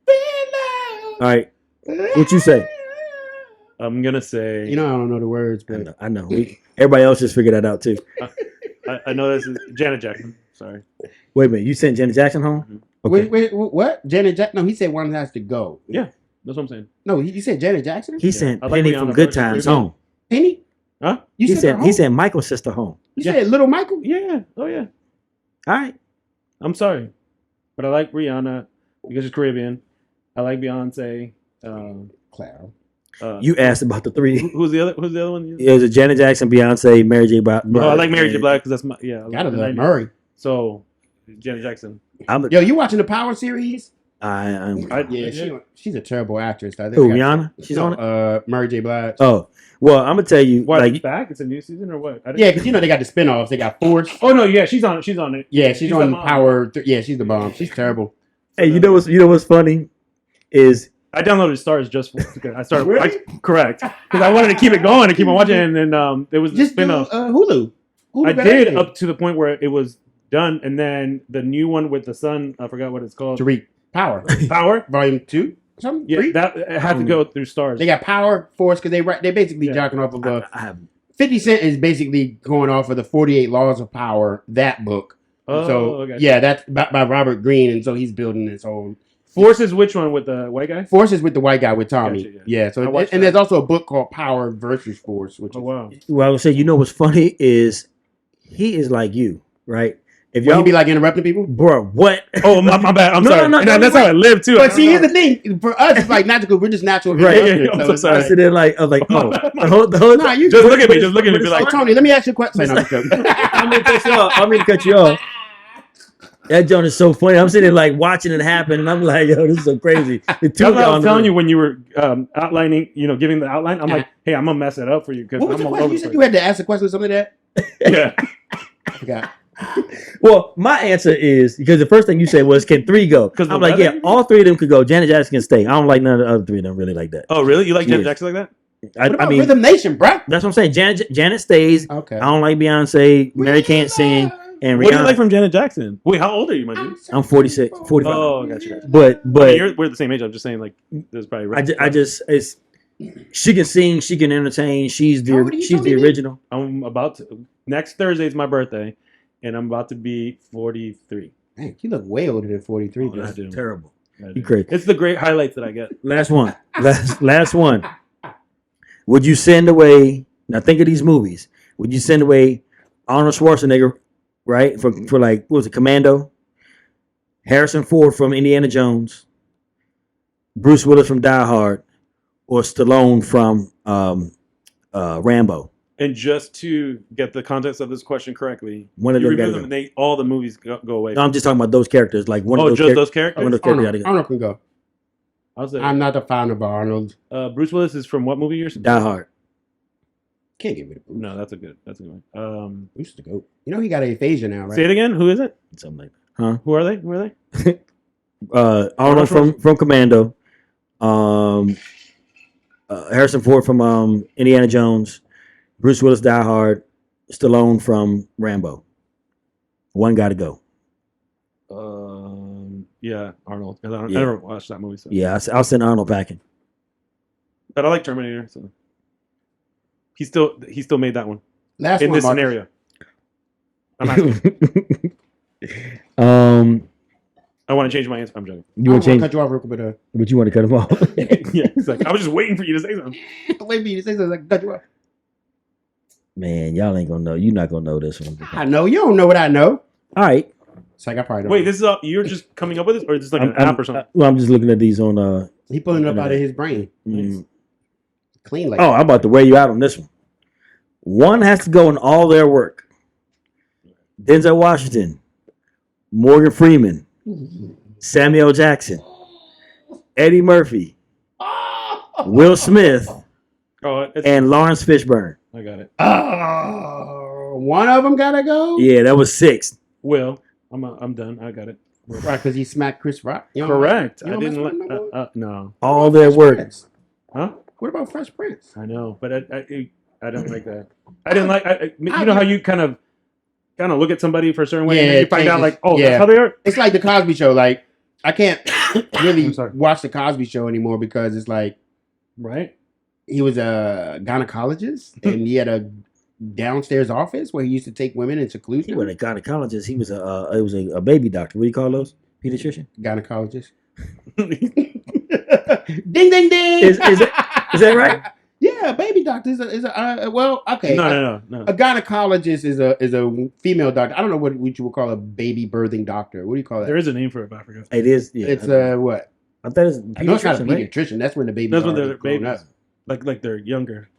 S2: real love.
S3: All right, what you say?
S1: I'm gonna say.
S2: You know I don't know the words, but
S3: I know. Everybody else just figured that out too.
S1: I know this is Janet Jackson. Sorry.
S3: Wait a minute, you sent Janet Jackson home? Okay.
S2: wait, what? Janet Jackson? No, he said one has to go.
S1: Yeah, that's what I'm saying.
S2: No, you said Janet Jackson.
S3: He sent
S1: I like
S3: Penny
S1: Rihanna
S3: from Good
S1: versus
S3: Times
S1: Rihanna.
S3: home.
S2: Penny.
S1: Huh?
S2: You
S3: He
S2: said
S3: said
S2: her
S3: he
S2: home?
S3: said Michael's sister home.
S2: You
S1: Yeah.
S2: said Little Michael.
S1: Yeah. Oh yeah.
S3: All right.
S1: I'm sorry, but I like Rihanna because she's Caribbean. I like Beyonce.
S2: Clara.
S3: You asked about the three.
S1: Who's the other? Who's the other one?
S3: It was a Janet Jackson, Beyonce, Mary J. Blige.
S1: Oh, I like Mary J. Blige because that's my I
S2: Gotta
S1: like the
S2: love
S1: 90s.
S2: Murray.
S1: So Janet Jackson.
S2: Yo, you watching the Power series?
S3: I'm
S2: Yeah, she's a terrible actress. I think.
S3: who, Rihanna? She's
S2: no,
S3: on it?
S2: Mary J. Blige.
S3: Oh. Well, I'm gonna tell you,
S1: What?
S3: like
S1: It's back? It's a new season or what? I didn't-
S2: Yeah, because you know they got the spinoffs. They got Force.
S1: Oh no, yeah, she's on it. She's on it.
S2: Yeah, she's
S1: the
S2: on
S1: mom.
S2: Power. Yeah, she's the bomb. She's terrible.
S3: hey, you know what's funny is
S1: I downloaded Stars just for I started.
S2: Really?
S1: Correct, because I wanted to keep it going and keep on watching, and then there was the
S2: Just do
S1: spinoff.
S2: Hulu. Hulu
S1: I
S2: got
S1: did
S2: everything.
S1: up to the point where it was done, and then the new one with the son. I forgot what it's called.
S2: Tariq Power
S1: Power.
S2: Volume 2. Something.
S1: Yeah,
S2: 3?
S1: that it had to go through Stars.
S2: They got Power, Force, because they basically
S1: Yeah.
S2: jocking off of
S3: I have
S2: 50 Cent is basically going off of the 48 Laws of Power, that book.
S1: Oh,
S2: So,
S1: okay.
S2: yeah, that's by Robert Greene, and so he's building his own.
S1: Force is which one with the white guy?
S2: Force is with the white guy with Tommy.
S1: Gotcha,
S2: yeah.
S1: I
S2: So
S1: watched
S2: and
S1: that.
S2: there's also a book called Power versus Force, which
S1: Oh
S2: is
S1: wow.
S3: well, I would say, you know what's funny is he is like you, right? If
S2: will
S3: y'all
S2: he be like interrupting people?
S3: bro, what?
S1: Oh my bad. I'm
S3: No,
S1: sorry.
S3: no,
S1: And
S3: no,
S1: that's
S3: no,
S1: how I live too.
S2: But see, here's the thing: for us, it's like natural. We're just natural.
S3: Right,
S2: interrupters,
S1: I'm
S2: so
S1: so
S2: it's
S1: sorry.
S3: I sit there like I was like, oh, the whole
S2: Nah, you
S1: Just look at me. Just look at me. Be
S2: like,
S1: like,
S2: Tony, let me ask you a question. No, I'm joking.
S3: I'm gonna cut you off. I'm gonna cut you off. That joint is so funny. I'm sitting there like watching it happen, and I'm like, yo, this is so crazy. The two
S1: that's what I
S3: on
S1: was
S3: the
S1: telling
S3: road.
S1: you when you were outlining, giving the outline. I'm like, hey, I'm gonna mess it up for you because
S2: What was
S1: I'm
S2: the
S1: all
S2: question?
S1: over
S2: You
S1: the
S2: said
S1: place.
S2: you had to ask a question or something like that.
S1: Yeah.
S2: I forgot.
S3: Well, my answer is because the first thing you said was, "Can 3 go?"
S1: 'Cause
S3: I'm
S1: the
S3: like, yeah,
S1: weather?
S3: all 3 of them could go. Janet Jackson can stay. I don't like none of the other 3 of them really like that.
S1: Oh, really? You like Janet
S3: Yes.
S1: Jackson like that?
S2: What
S3: I
S2: about
S3: mean,
S2: Rhythm Nation, bro?
S3: that's what I'm saying. Janet stays.
S2: Okay.
S3: I don't like Beyonce. Mary can't sing. And
S1: What do you
S3: Rihanna.
S1: like from Janet Jackson? Wait, how old are you, my dude?
S3: I'm 46, 45.
S1: Oh, gotcha.
S3: But
S1: We're the same age. I'm just saying, like, there's probably.
S3: I just it's she can sing, she can entertain. She's
S2: How old are you,
S3: the
S2: Tony V?
S3: original.
S1: I'm about to. Next Thursday is my birthday, and I'm about to be 43.
S2: Man, you look way older than 43,
S1: Oh,
S2: bro.
S1: I do.
S3: Terrible.
S1: I do.
S3: You crazy.
S1: It's the great highlights that I get.
S3: Last one. Last one. Would you send away? Now think of these movies. Would you send away Arnold Schwarzenegger, right? For like what was it, Commando? Harrison Ford from Indiana Jones, Bruce Willis from Die Hard, or Stallone from Rambo?
S1: And just to get the context of this question correctly,
S3: One of
S1: you
S3: them
S1: review
S3: gotta
S1: them
S3: go.
S1: and they, all the movies go away.
S3: No, I'm just talking about those characters. Like one of
S1: Oh,
S3: those
S1: just
S3: char-
S1: those characters?
S3: one of those characters
S2: Arnold,
S3: gotta go.
S2: Arnold can go.
S1: I'll say,
S2: I'm not a fan of Arnold.
S1: Bruce Willis is from what movie you're
S3: Die Hard.
S2: Can't get rid of Bruce.
S1: No, that's a good one.
S2: Bruce is the GOAT. You know he got aphasia now, right?
S1: Say it again. Who is it?
S3: Something like that. Huh?
S1: Who are they? Who are they?
S3: Arnold from Commando. Harrison Ford from Indiana Jones. Bruce Willis, Die Hard. Stallone from Rambo. One got to go.
S1: Yeah, Arnold. 'Cause I
S3: Yeah.
S1: never watched that movie. So.
S3: Yeah, I'll send Arnold packing.
S1: But I like Terminator. So he still made that one
S2: Last
S1: in
S2: one,
S1: this
S2: Marcus.
S1: scenario. I'm asking. I want to change my answer. I'm joking.
S3: You
S2: I
S3: want
S2: want
S3: to
S2: to
S3: change?
S2: cut you off real quick,
S3: But you want to cut him off?
S1: Yeah, he's like, I was just waiting for you to say something.
S2: wait for you to say something. Like, cut you off.
S3: Man, y'all ain't gonna know. You're not gonna know this one.
S2: I know you don't know what I know.
S3: All right.
S2: It's like I probably don't.
S1: Wait,
S2: know.
S1: this is you're just coming up with this, or is this like an app or something?
S3: Well, I'm just looking at these on.
S2: He pulling it up out of his brain.
S3: Mm.
S2: Clean like.
S3: Oh, I'm about to weigh you out on this one. One has to go in all their work. Denzel Washington, Morgan Freeman, Samuel Jackson, Eddie Murphy, Will Smith,
S1: Oh,
S2: and
S3: Lawrence Fishburne.
S1: I got it.
S2: One of them gotta go.
S3: Yeah, that was 6.
S1: Will, I'm done. I got it.
S2: Right, because he smacked Chris Rock. You don't
S1: Correct.
S2: you
S1: I
S2: don't
S1: didn't
S2: mess with
S1: like.
S2: him no more?
S1: No,
S3: All their
S2: Fresh
S3: work.
S2: Prince.
S1: huh?
S2: What about Fresh Prince?
S1: I know, but I don't like that. I didn't like. You know how you kind of look at somebody for a certain way, and
S2: Yeah,
S1: then you
S2: it
S1: find out
S2: changes.
S1: like, oh,
S2: Yeah.
S1: that's how they are.
S2: It's like the Cosby Show. Like I can't really
S1: I'm sorry.
S2: watch the Cosby Show anymore because it's like
S1: Right?
S2: he was a gynecologist and he had a downstairs office where he used to take women in
S3: He
S2: seclusion.
S3: wasn't a gynecologist. He was a baby doctor. What do you call those? Pediatrician.
S2: Gynecologist. Ding ding ding.
S3: Is that right?
S2: Yeah, baby doctor is a well, okay.
S1: No.
S2: A gynecologist is a female doctor. I don't know what you would call a baby birthing doctor. What do you call that?
S1: There is a name for it, but I forgot.
S3: It is. Yeah,
S2: It's what?
S3: I thought it's
S2: I know it's not a
S3: pediatrician, right?
S2: pediatrician. That's when the baby.
S1: That's when they're babies. Like they're younger.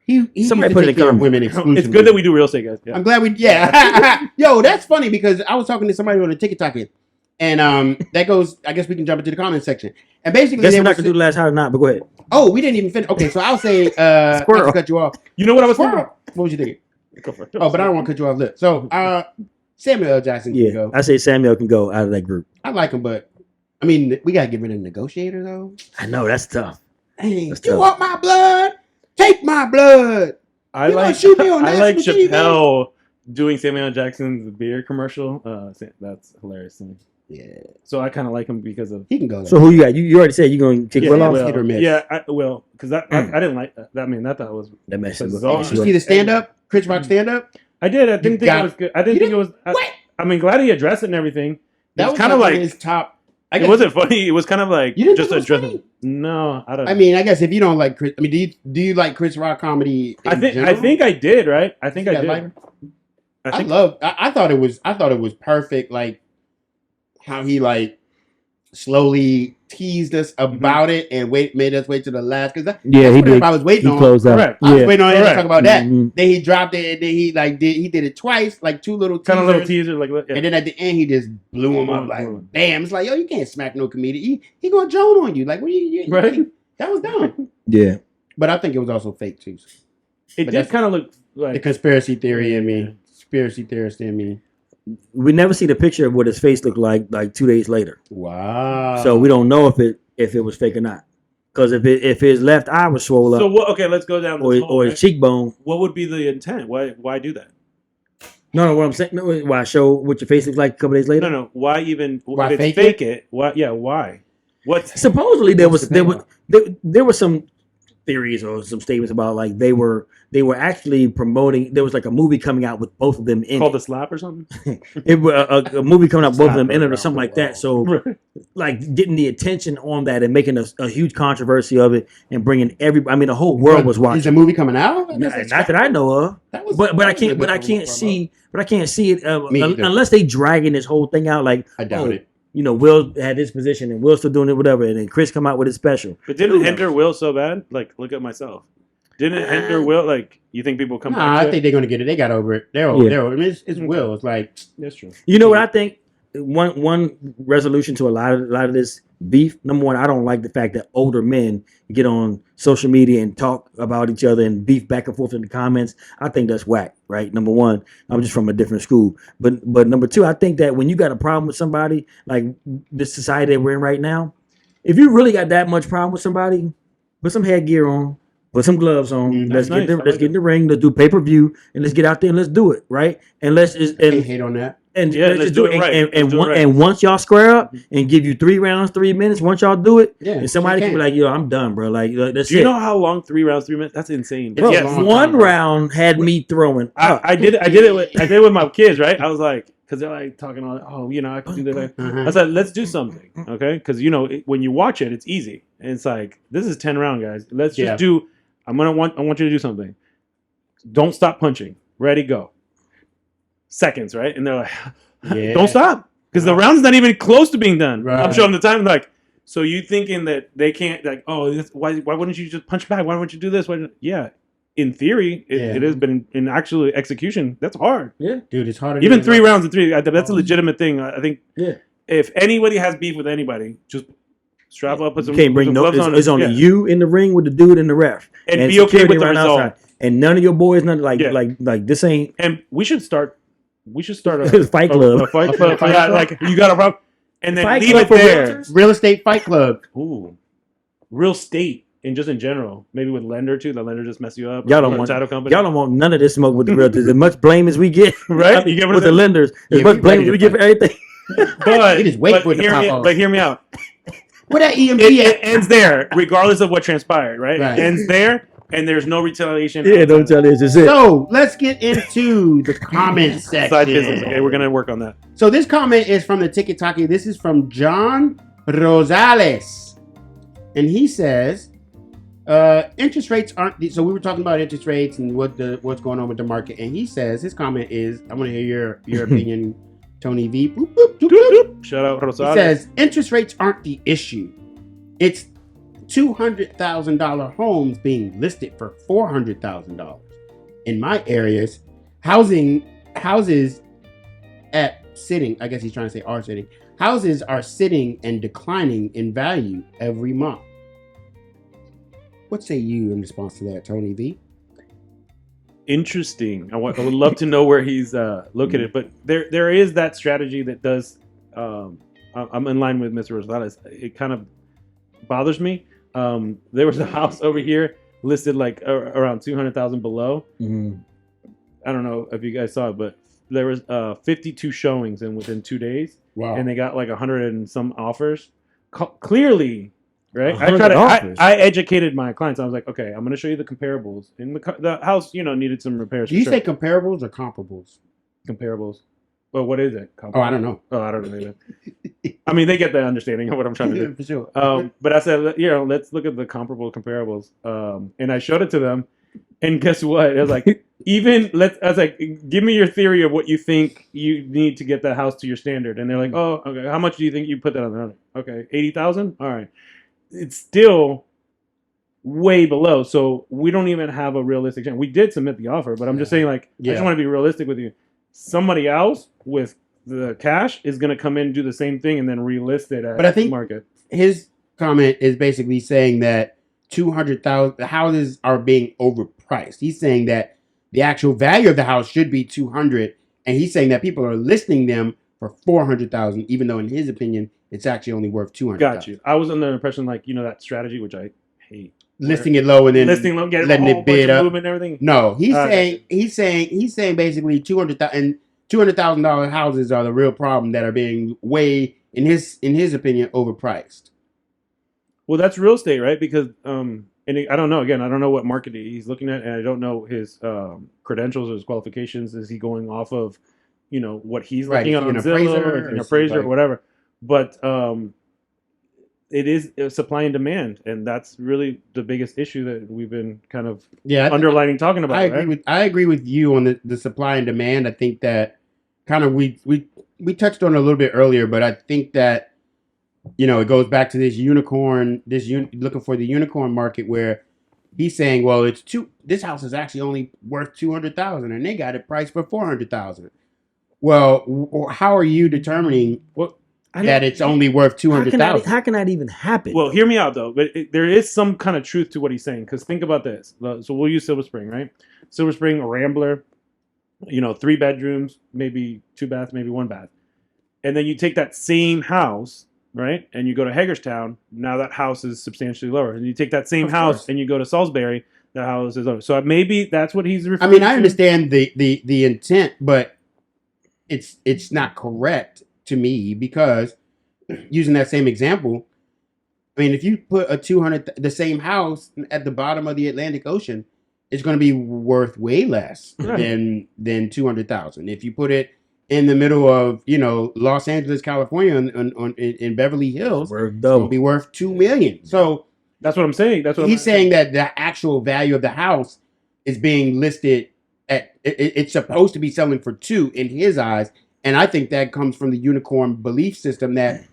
S2: He
S3: Somebody
S2: used to
S3: put it
S2: take
S3: in
S2: care of
S3: comment.
S2: women
S1: It's
S2: exclusively.
S1: good that we do real estate, guys. Yeah.
S2: I'm glad we. Yeah. Yo, that's funny because I was talking to somebody on the TikTok, and that goes. I guess we can jump into the comment section. And basically,
S3: Guess
S2: they
S3: we're
S2: were
S3: not gonna do the last how or not, but go ahead.
S2: oh, we didn't even finish. Okay, so I'll say. Not
S3: Squirrel.
S2: to cut you off.
S1: You know what I was thinking?
S2: Squirrel. What was you thinking?
S1: Go for it.
S2: Oh, but I don't want to cut you off. Look, so Samuel L. Jackson can
S3: Yeah,
S2: go.
S3: I say Samuel can go out of that group.
S2: I like him, but I mean, we gotta get rid of the negotiator though.
S3: I know that's tough.
S2: Hey,
S3: That's
S2: you
S3: tough.
S2: want my blood? Take my blood.
S1: I
S2: You
S1: like
S2: gonna shoot me on
S1: I like
S2: national TV?
S1: Chappelle doing Samuel L. Jackson's beer commercial. That's hilarious to me.
S2: Yeah,
S1: So I kind of like him because of
S2: he can go.
S3: So who you got? You already said you're going to take
S2: Yeah,
S3: Will
S2: that
S3: off.
S2: was
S1: Will.
S2: hit or miss.
S1: Yeah, I will because that I didn't like that. I mean, that thought was
S3: That messed
S1: Because
S3: up.
S1: it's all-
S2: Did you see the stand up? Chris Rock stand up?
S1: I did. I didn't think
S2: got-
S1: it was good. I didn't
S2: You
S1: think it was.
S2: What?
S1: I mean, glad he addressed it and everything.
S2: That
S1: It
S2: was
S1: kind of
S2: like
S1: like
S2: his top. I
S1: it
S2: guess,
S1: wasn't funny. It was kind of like
S2: You didn't
S1: just
S2: think it was
S1: addressing.
S2: funny?
S1: No, I don't.
S2: I mean, I guess if you don't like Chris, I mean, do you like Chris Rock comedy? In
S1: I think
S2: general?
S1: I did. Right. I think
S2: You
S1: I
S2: got
S1: did.
S2: lighter?
S1: I think
S2: I thought it was perfect. Like how he like slowly teased us about it and made us wait to the last because
S3: Yeah, he did.
S2: I was waiting
S3: He
S2: on.
S3: closed out.
S1: Correct.
S2: I was
S3: Yeah.
S2: waiting on him to
S1: Correct.
S2: talk about that.
S3: Mhm.
S2: Then he dropped it, and then he did it twice, like two little
S1: kind of
S2: teasers.
S1: little teaser, like yeah.
S2: And then at the end, he just blew him up like
S1: Mhm.
S2: bam. It's like yo, you can't smack no comedian. He gonna drone on you. Like what you
S1: Right.
S2: That was dumb.
S3: Yeah.
S2: But I think it was also fake too.
S1: It
S2: but
S1: did
S2: that's-
S1: kind of look
S2: The
S1: like
S2: conspiracy theory in me conspiracy theorist in me.
S3: We never see the picture of what his face looked like 2 days later.
S2: Wow.
S3: So we don't know if it was fake or not. Because if his left eye was swollen
S1: So
S3: up,
S1: what? Okay, let's go down this hole,
S3: or his
S1: right?
S3: cheekbone.
S1: What would be the intent? Why do that?
S3: No, what I'm saying, no, why show what your face looks like a couple days later?
S1: No. Why even?
S2: Why
S1: if it's
S2: fake
S1: fake it? Why? Yeah. Why? What?
S3: Supposedly
S2: What's the
S3: there were some theories or some statements about like they were actually promoting. There was like a movie coming out with both of them in
S1: Called
S3: it.
S1: The Slap or something?
S3: It was a movie coming out, both of them in it, or
S2: Slap
S3: something
S2: around
S3: like
S2: the
S3: that. So,
S1: Right.
S3: like, getting the attention on that and making a huge controversy of it and bringing the whole world was
S2: Is
S3: watching.
S2: the movie coming out?
S3: Not that I know of. But I can't see it
S2: Me either.
S3: unless they dragging this whole thing out. Like,
S2: I doubt it.
S3: You know, Will had this position and Will's still doing it, whatever, and then Chris come out with his special.
S1: But didn't it hinder Will so bad? Like, look at myself. Didn't it hinder Will? Like, you think people come back?
S2: I think they're gonna get it. They got over it. They're over. I mean, it's Will. It's like
S1: That's true.
S3: You know what I think? One resolution to a lot of this beef. Number one, I don't like the fact that older men get on social media and talk about each other and beef back and forth in the comments. I think that's whack, right? Number one, I'm just from a different school. But number two, I think that when you got a problem with somebody, like this society that we're in right now, if you really got that much problem with somebody, put some headgear on, put some gloves on. Let's get in the ring. Let's do pay-per-view and let's get out there and let's do it, right? And let's just
S2: hate on that.
S3: And
S1: Yeah, let's do it right.
S3: And once y'all square up and give you 3 rounds, 3 minutes, once y'all do it, and somebody can be like, yo, I'm done, bro. Like, that's
S1: Do you know how long 3 rounds, 3 minutes? That's insane.
S3: Bro,
S2: Yes.
S3: one round had me throwing up.
S1: I did it with my kids, right? I was like, because they're like talking on, oh, you know, I can do that. I said, let's do something, okay? Because you know, when you watch it, it's easy, and it's like, this is 10 round, guys. Let's just do. I want you to do something. Don't stop punching. Ready, go. Seconds, right? And they're like, don't stop, because the round's not even close to being done.
S2: Right.
S1: I'm showing them the time, like, so you thinking that they can't, like, oh, why wouldn't you just punch back? Why wouldn't you do this? Yeah, in theory, it has been in actual execution. That's hard.
S3: Yeah,
S2: dude, it's harder.
S1: Even 3 rounds and 3. That's a legitimate thing. I think. Yeah. If anybody has beef with anybody, just strap up. Put some.
S3: You can't bring
S1: gloves on.
S3: It's only you in the ring with the dude in the ref,
S1: and be okay with the result.
S3: Outside. And none of your boys, like this ain't.
S1: And we should start a
S3: fight club.
S1: A fight club. Yeah, like you got a problem, and then
S3: fight
S1: leave
S3: club
S1: it
S3: for
S1: there.
S2: Real estate fight club.
S1: Ooh, real estate. And just in general, maybe with lender too. The lender just mess you up.
S3: Y'all don't want
S1: title company.
S3: Y'all don't want none of this smoke with the realtors. As much blame as we get,
S1: right? You get
S3: with the lenders. As much blame as we get for everything.
S2: But just wait for it to pop off.
S1: But hear me out.
S2: Where that EMP
S1: it ends there, regardless of what transpired. Right? It ends there, and there's no retaliation.
S3: Yeah, don't tell this. Is it?
S2: So let's get into the comment section.
S1: Side business. Okay, we're gonna work on that.
S2: So this comment is from the Ticket Talkie. This is from John Rosales, and he says, interest rates aren't. So we were talking about interest rates and what's going on with the market, and he says his comment is, I want to hear your opinion, Tony V. Boop, boop, doop, doop.
S1: Shout out Rosales.
S2: He says interest rates aren't the issue. It's $200,000 homes being listed for $400,000. In my areas, houses at sitting. I guess he's trying to say are sitting. Houses are sitting and declining in value every month. What say you in response to that, Tony V?
S1: Interesting. I would love to know where he's located, but there is that strategy that does. I'm in line with Mr. Rosales. It kind of bothers me. There was a house over here listed like around 200,000 below. Mm-hmm. I don't know if you guys saw it, but there was 52 showings within 2 days. Wow! And they got like 100 and some offers. Clearly. Right, I educated my clients. I was like, okay, I'm going to show you the comparables. And the house, needed some repairs.
S2: Do you say comparables or comparables?
S1: Comparables. Well, what is it?
S2: Oh, I don't know.
S1: Oh, I don't know either. I mean, they get the understanding of what I'm trying to do.
S2: For sure.
S1: But I said, let's look at the comparable comparables. And I showed it to them. And guess what? It was like, I was like, give me your theory of what you think you need to get that house to your standard. And they're like, oh, okay. How much do you think you put that on there? Okay, 80,000. All right. It's still way below, so we don't even have a realistic chance. We did submit the offer, but I'm just saying, like, I just want to be realistic with you. Somebody else with the cash is going to come in and do the same thing and then relist it at the market.
S2: His comment is basically saying that 200,000 houses are being overpriced. He's saying that the actual value of the house should be 200, and he's saying that people are listing them for 400,000, even though in his opinion it's actually only worth 200,000.
S1: Got you. I was under the impression, like, that strategy, which I hate,
S2: Listing it low and then
S1: listing low, getting
S2: letting
S1: a whole
S2: it bid
S1: bunch of
S2: up.
S1: movement and everything.
S2: No, he's
S1: Okay.
S2: saying basically $200,000 houses are the real problem that are being way, in his opinion, overpriced.
S1: Well, that's real estate, right? Because I don't know. Again, I don't know what market he's looking at, and I don't know his credentials or his qualifications. Is he going off of, what he's
S2: Right,
S1: looking
S2: is
S1: at
S2: he
S1: on
S2: an
S1: Zillow,
S2: appraiser,
S1: or
S2: or
S1: an
S2: is he
S1: appraiser,
S2: like-
S1: or whatever? But it is supply and demand, and that's really the biggest issue that we've been kind of underlining talking about.
S2: I agree with you on the supply and demand. I think that kind of we touched on it a little bit earlier, but I think that it goes back to this looking for the unicorn market, where he's saying, well, this house is actually only worth 200,000 and they got it priced for 400,000. Well, how are you determining that it's only worth 200,000?
S3: How can that even happen?
S1: Well, hear me out though, but there is some kind of truth to what he's saying, because think about this. So we'll use Silver Spring, right? Silver Spring, a Rambler, 3 bedrooms, maybe 2 baths, maybe 1 bath, and then you take that same house, right, and you go to Hagerstown. Now that house is substantially lower, and you take that same house and you go to Salisbury, the house is lower. So maybe that's what he's referring to.
S2: I mean, I understand the intent, but it's not correct to me, because using that same example, I mean, if you put the same house at the bottom of the Atlantic Ocean, it's going to be worth way less than 200,000. If you put it in the middle of Los Angeles, California, in Beverly Hills, it's going to be worth $2 million. So
S1: that's what I'm saying. That's what
S2: he's saying, that the actual value of the house is being listed at. It's supposed to be selling for 2 in his eyes. And I think that comes from the unicorn belief system that,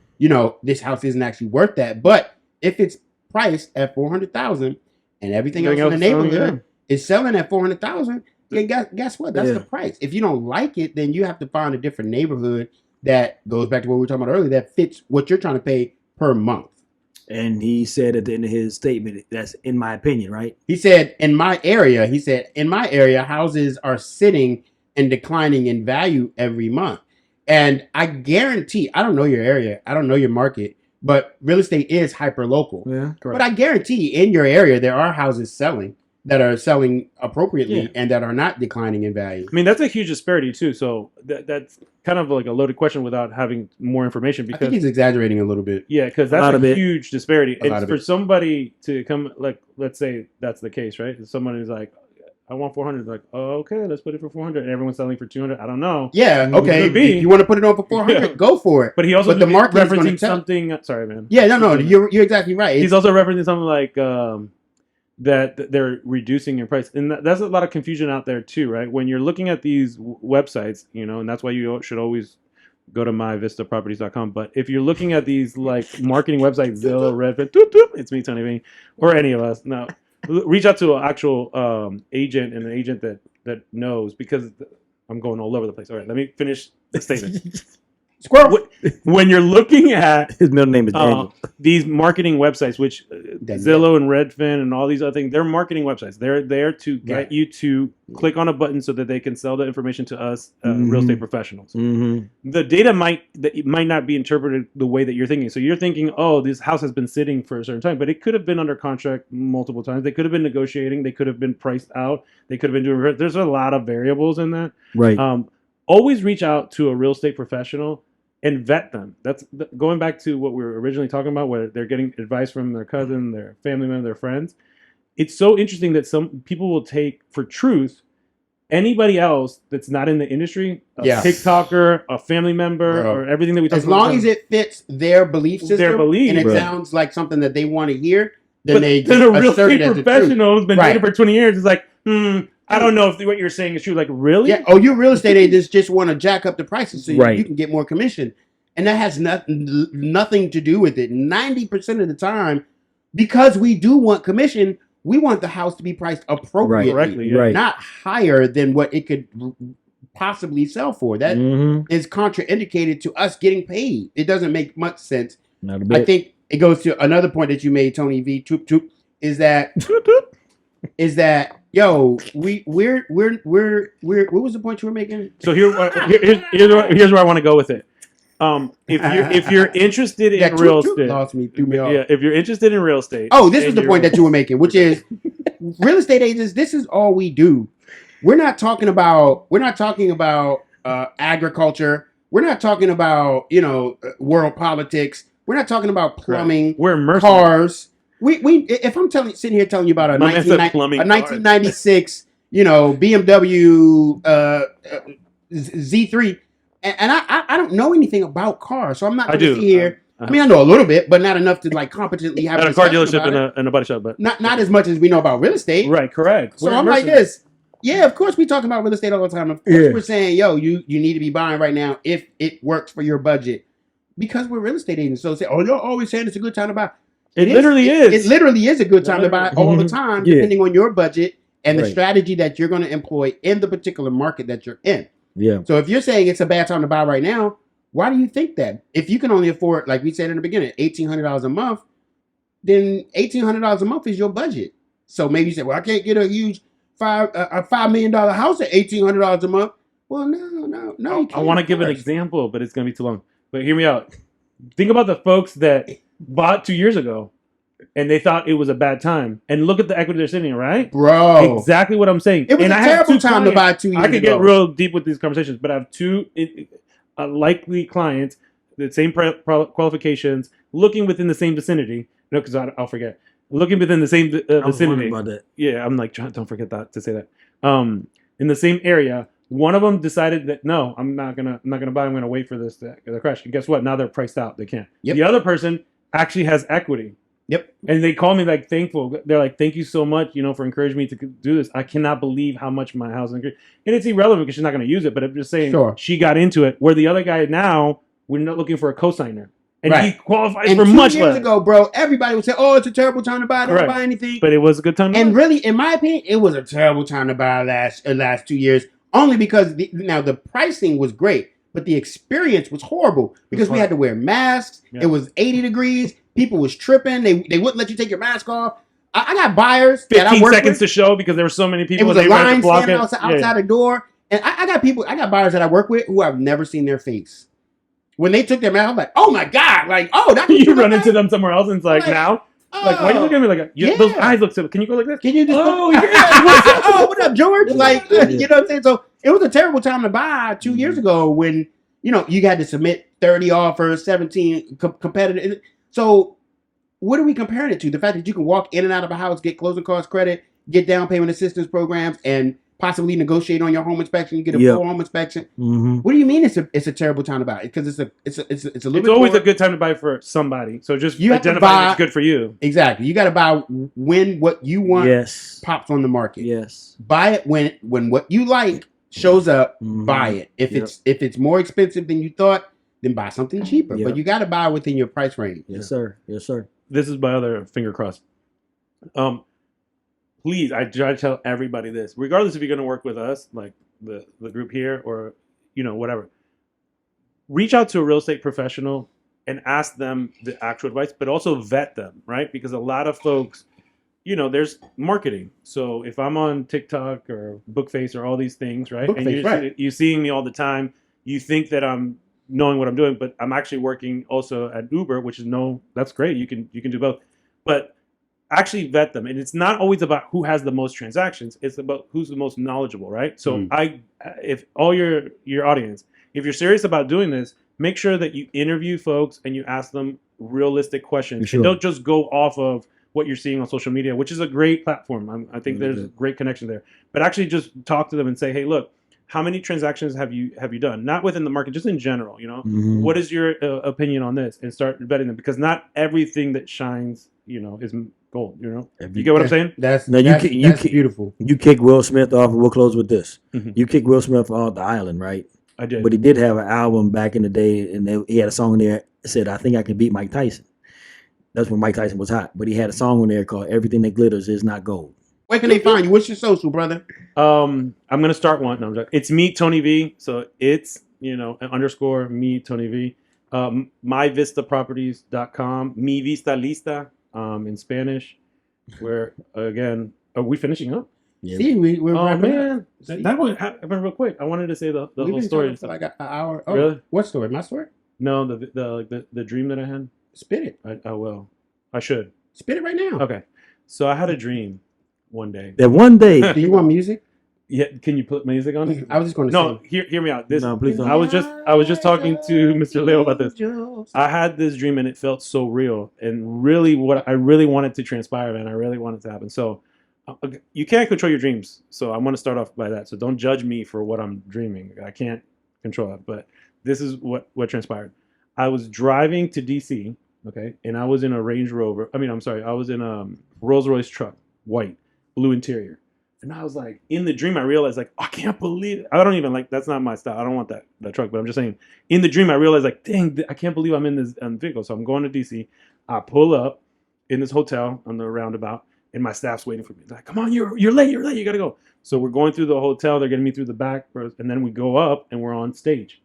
S2: this house isn't actually worth that. But if it's priced at 400,000 and everything else in the neighborhood is selling at 400,000, then guess what? That's the price. If you don't like it, then you have to find a different neighborhood that goes back to what we were talking about earlier, that fits what you're trying to pay per month.
S3: And he said at the end of his statement, that's in my opinion, right?
S2: He said, in my area, houses are sitting and declining in value every month. And I guarantee, I don't know your area, I don't know your market, but real estate is hyper local.
S3: Yeah, correct.
S2: But I guarantee in your area there are houses selling that are selling appropriately and that are not declining in value.
S1: I mean, that's a huge disparity too. So that's kind of like a loaded question without having more information. Because
S2: I think he's exaggerating a little bit.
S1: Yeah, because that's a huge disparity. And for somebody to come, like, let's say that's the case, right? Someone is like, I want 400. Like, oh, okay, let's put it for 400. And everyone's selling for 200. I don't know.
S2: Yeah, okay. If you want to put it on for 400, go for it.
S1: But he also
S2: the market
S1: referencing something. Sorry, man.
S2: Yeah, no, you're exactly right.
S1: He's also referencing something like that they're reducing your price, and that's a lot of confusion out there too, right? When you're looking at these websites, and that's why you should always go to myvistaproperties.com. But if you're looking at these like marketing websites, Zillow, Redfin, it's me, Tony V, or any of us, no. Reach out to an actual agent, and an agent that knows, because I'm going all over the place. All right, let me finish the statement.
S2: Squirrel.
S1: When you're looking at
S3: his middle name is Daniel.
S1: These marketing websites, which Zillow and Redfin and all these other things, they're marketing websites. They're there to get you to click on a button so that they can sell the information to us, real estate professionals. The data might not be interpreted the way that you're thinking. So you're thinking, oh, this house has been sitting for a certain time, but it could have been under contract multiple times. They could have been negotiating. They could have been priced out. They could have been doing. There's a lot of variables in that.
S3: Right.
S1: Always reach out to a real estate professional and vet them. That's going back to what we were originally talking about, where they're getting advice from their cousin, their family member, their friends. It's so interesting that some people will take for truth anybody else that's not in the industry, a TikToker, a family member, or everything that we talk about.
S2: As long as it fits their belief system, and it sounds like something that they want to hear, then a real estate
S1: professional who's been doing it for 20 years is like, I don't know if what you're saying is true. Like, really?
S2: Yeah. Oh, you real estate agents just want to jack up the prices so you can get more commission. And that has nothing to do with it. 90% of the time, because we do want commission, we want the house to be priced appropriately, not higher than what it could possibly sell for. That is contraindicated to us getting paid. It doesn't make much sense.
S3: Not a bit.
S2: I think it goes to another point that you made, Tony V, is that Yo, we're what was the point you were making?
S1: So here's where I want to go with it. If you're interested in real estate,
S2: lost me, threw me off.
S1: yeah, if you're interested in real estate,
S2: Oh, this was the point that you were making, which is real estate agents. This is all we do. We're not talking about agriculture. We're not talking about world politics. We're not talking about plumbing.
S1: We're immersed
S2: cars. We if I'm sitting here telling you about a 1996 BMW Z3, and I don't know anything about cars, so I'm not going to sit here. I mean, I know a little bit, but not enough to like competently have
S1: at a car dealership and a body shop, but
S2: not as much as we know about real estate.
S1: Right, correct.
S2: So I'm like this. Yeah, of course we talk about real estate all the time. Of course we're saying, yo, you need to be buying right now if it works for your budget, because we're real estate agents. So say, oh, you're always saying it's a good time to buy. It literally is. It literally is a good time to buy all the time, depending on your budget and the strategy that you're going to employ in the particular market that you're in.
S3: Yeah.
S2: So if you're saying it's a bad time to buy right now, why do you think that? If you can only afford, like we said in the beginning, $1,800 a month, then $1,800 a month is your budget. So maybe you say, well, I can't get a huge $5 million house at $1,800 a month. Well, no.
S1: I want to give an example, but it's going to be too long. But hear me out. Think about the folks that bought 2 years ago and they thought it was a bad time. And look at the equity they're sitting in, right?
S2: Bro.
S1: Exactly what I'm saying.
S2: It was a terrible time to buy 2 years ago.
S1: I could get real deep with these conversations, but I have two likely clients, the same qualifications, looking within the same vicinity. No, because I'll forget. Looking within the same vicinity.
S3: About that.
S1: Yeah, I'm like, don't forget that to say that. In the same area, one of them decided that no, I'm not gonna buy. I'm gonna wait for this to crash. And guess what? Now they're priced out. They can't.
S2: Yep.
S1: The other person actually has equity.
S2: Yep.
S1: And they call me like thankful. They're like, thank you so much, for encouraging me to do this. I cannot believe how much my house increased. And it's irrelevant because she's not going to use it. But I'm just saying, she got into it. Where the other guy now, we're not looking for a cosigner, and he qualifies for much less.
S2: 2 years ago, bro, everybody would say, "Oh, it's a terrible time to buy. Don't buy anything."
S1: But it was a good time.
S2: And really, in my opinion, it was a terrible time to buy last 2 years. Only because the pricing was great, but the experience was horrible because we had to wear masks. Yeah. It was 80 degrees. People was tripping. They wouldn't let you take your mask off. I got buyers
S1: 15 seconds to show because there were so many people.
S2: It was a line standing outside the door. And I got buyers that I work with who I've never seen their face. When they took their mask, I'm like, oh my God. Like, oh, that's
S1: you run into them somewhere else and it's like now? Like, why are you looking at me like that? Those eyes look so. Can you go like this?
S2: Can you just what up, George? Like, you know what I'm saying? So it was a terrible time to buy 2 years ago when, you had to submit 30 offers, 17 competitive. So what are we comparing it to? The fact that you can walk in and out of a house, get closing cost credit, get down payment assistance programs, and possibly negotiate on your home inspection. You get a full home inspection. Mm-hmm. What do you mean it's a terrible time to buy? Because it's a little bit. It's
S1: always a good time to buy for somebody. So just identify what's good for you.
S2: Exactly. You got to buy when what you want pops on the market.
S3: Yes.
S2: Buy it when what you like shows up. Mm-hmm. Buy it. If it's more expensive than you thought, then buy something cheaper. But you got to buy within your price range.
S3: Yes, sir. Yes, sir.
S1: This is my other finger crossed. Please, I try to tell everybody this, regardless if you're going to work with us, like the group here, or whatever. Reach out to a real estate professional and ask them the actual advice, but also vet them, right? Because a lot of folks, there's marketing. So if I'm on TikTok or Bookface or all these things, right, you're seeing me all the time, you think that I'm knowing what I'm doing, but I'm actually working also at Uber, which is that's great. You can do both, but actually vet them. And it's not always about who has the most transactions. It's about who's the most knowledgeable, right? So if all your audience, if you're serious about doing this, make sure that you interview folks and you ask them realistic questions. Sure. And don't just go off of what you're seeing on social media, which is a great platform. I think there's a great connection there. But actually just talk to them and say, hey, look, how many transactions have you done? Not within the market, just in general. Mm-hmm. What is your opinion on this? And start vetting them, because not everything that shines, is gold. You get what I'm saying?
S2: That's beautiful.
S3: You kick Will Smith off, and we'll close with this. Mm-hmm. You kick Will Smith off the island, right?
S1: I did,
S3: but he did have an album back in the day, and he had a song in there that said, "I think I can beat Mike Tyson." That's when Mike Tyson was hot, but he had a song on there called "Everything That Glitters Is Not Gold."
S2: Where can they find you? What's your social, brother?
S1: I'm gonna start one. No, it's me, Tony V. So it's _ me, Tony V. MyVistaProperties.com. Mi Vista Lista in Spanish. Where again, are we finishing up?
S3: Yeah.
S2: See, we're
S1: Oh
S2: wrapping up.
S1: man,
S2: See?
S1: that one happened real quick. I wanted to say the
S2: We've
S1: whole
S2: been
S1: story.
S2: talking for like an hour. Oh,
S1: Really?
S2: what story? My story?
S1: No, the dream that I had.
S2: Spit it.
S1: I will. I should.
S2: Spit it right now.
S1: Okay. So I had a dream one day.
S3: That one day.
S2: Do you want music?
S1: Yeah, can you put music on?
S2: I was just going to
S1: No,
S2: say.
S1: hear me out. This
S3: No, please don't.
S1: I was just talking to Mr. Leo about this. I had this dream and it felt so real and really what I really wanted to transpire, man. I really wanted to happen. So you can't control your dreams. So I'm going to start off by that. So don't judge me for what I'm dreaming. I can't control it. But this is what transpired. I was driving to DC, okay, and I was in a Range Rover. I was in a Rolls Royce truck, white, blue interior. And I was like, in the dream, I realized, like, I can't believe it. I don't even like, that's not my style. I don't want that truck, but I'm just saying, in the dream, I realized, like, dang, I can't believe I'm in this vehicle. So I'm going to DC. I pull up in this hotel on the roundabout, and my staff's waiting for me. They're like, come on, you're late, you got to go. So we're going through the hotel. They're getting me through the back, and then we go up, and we're on stage.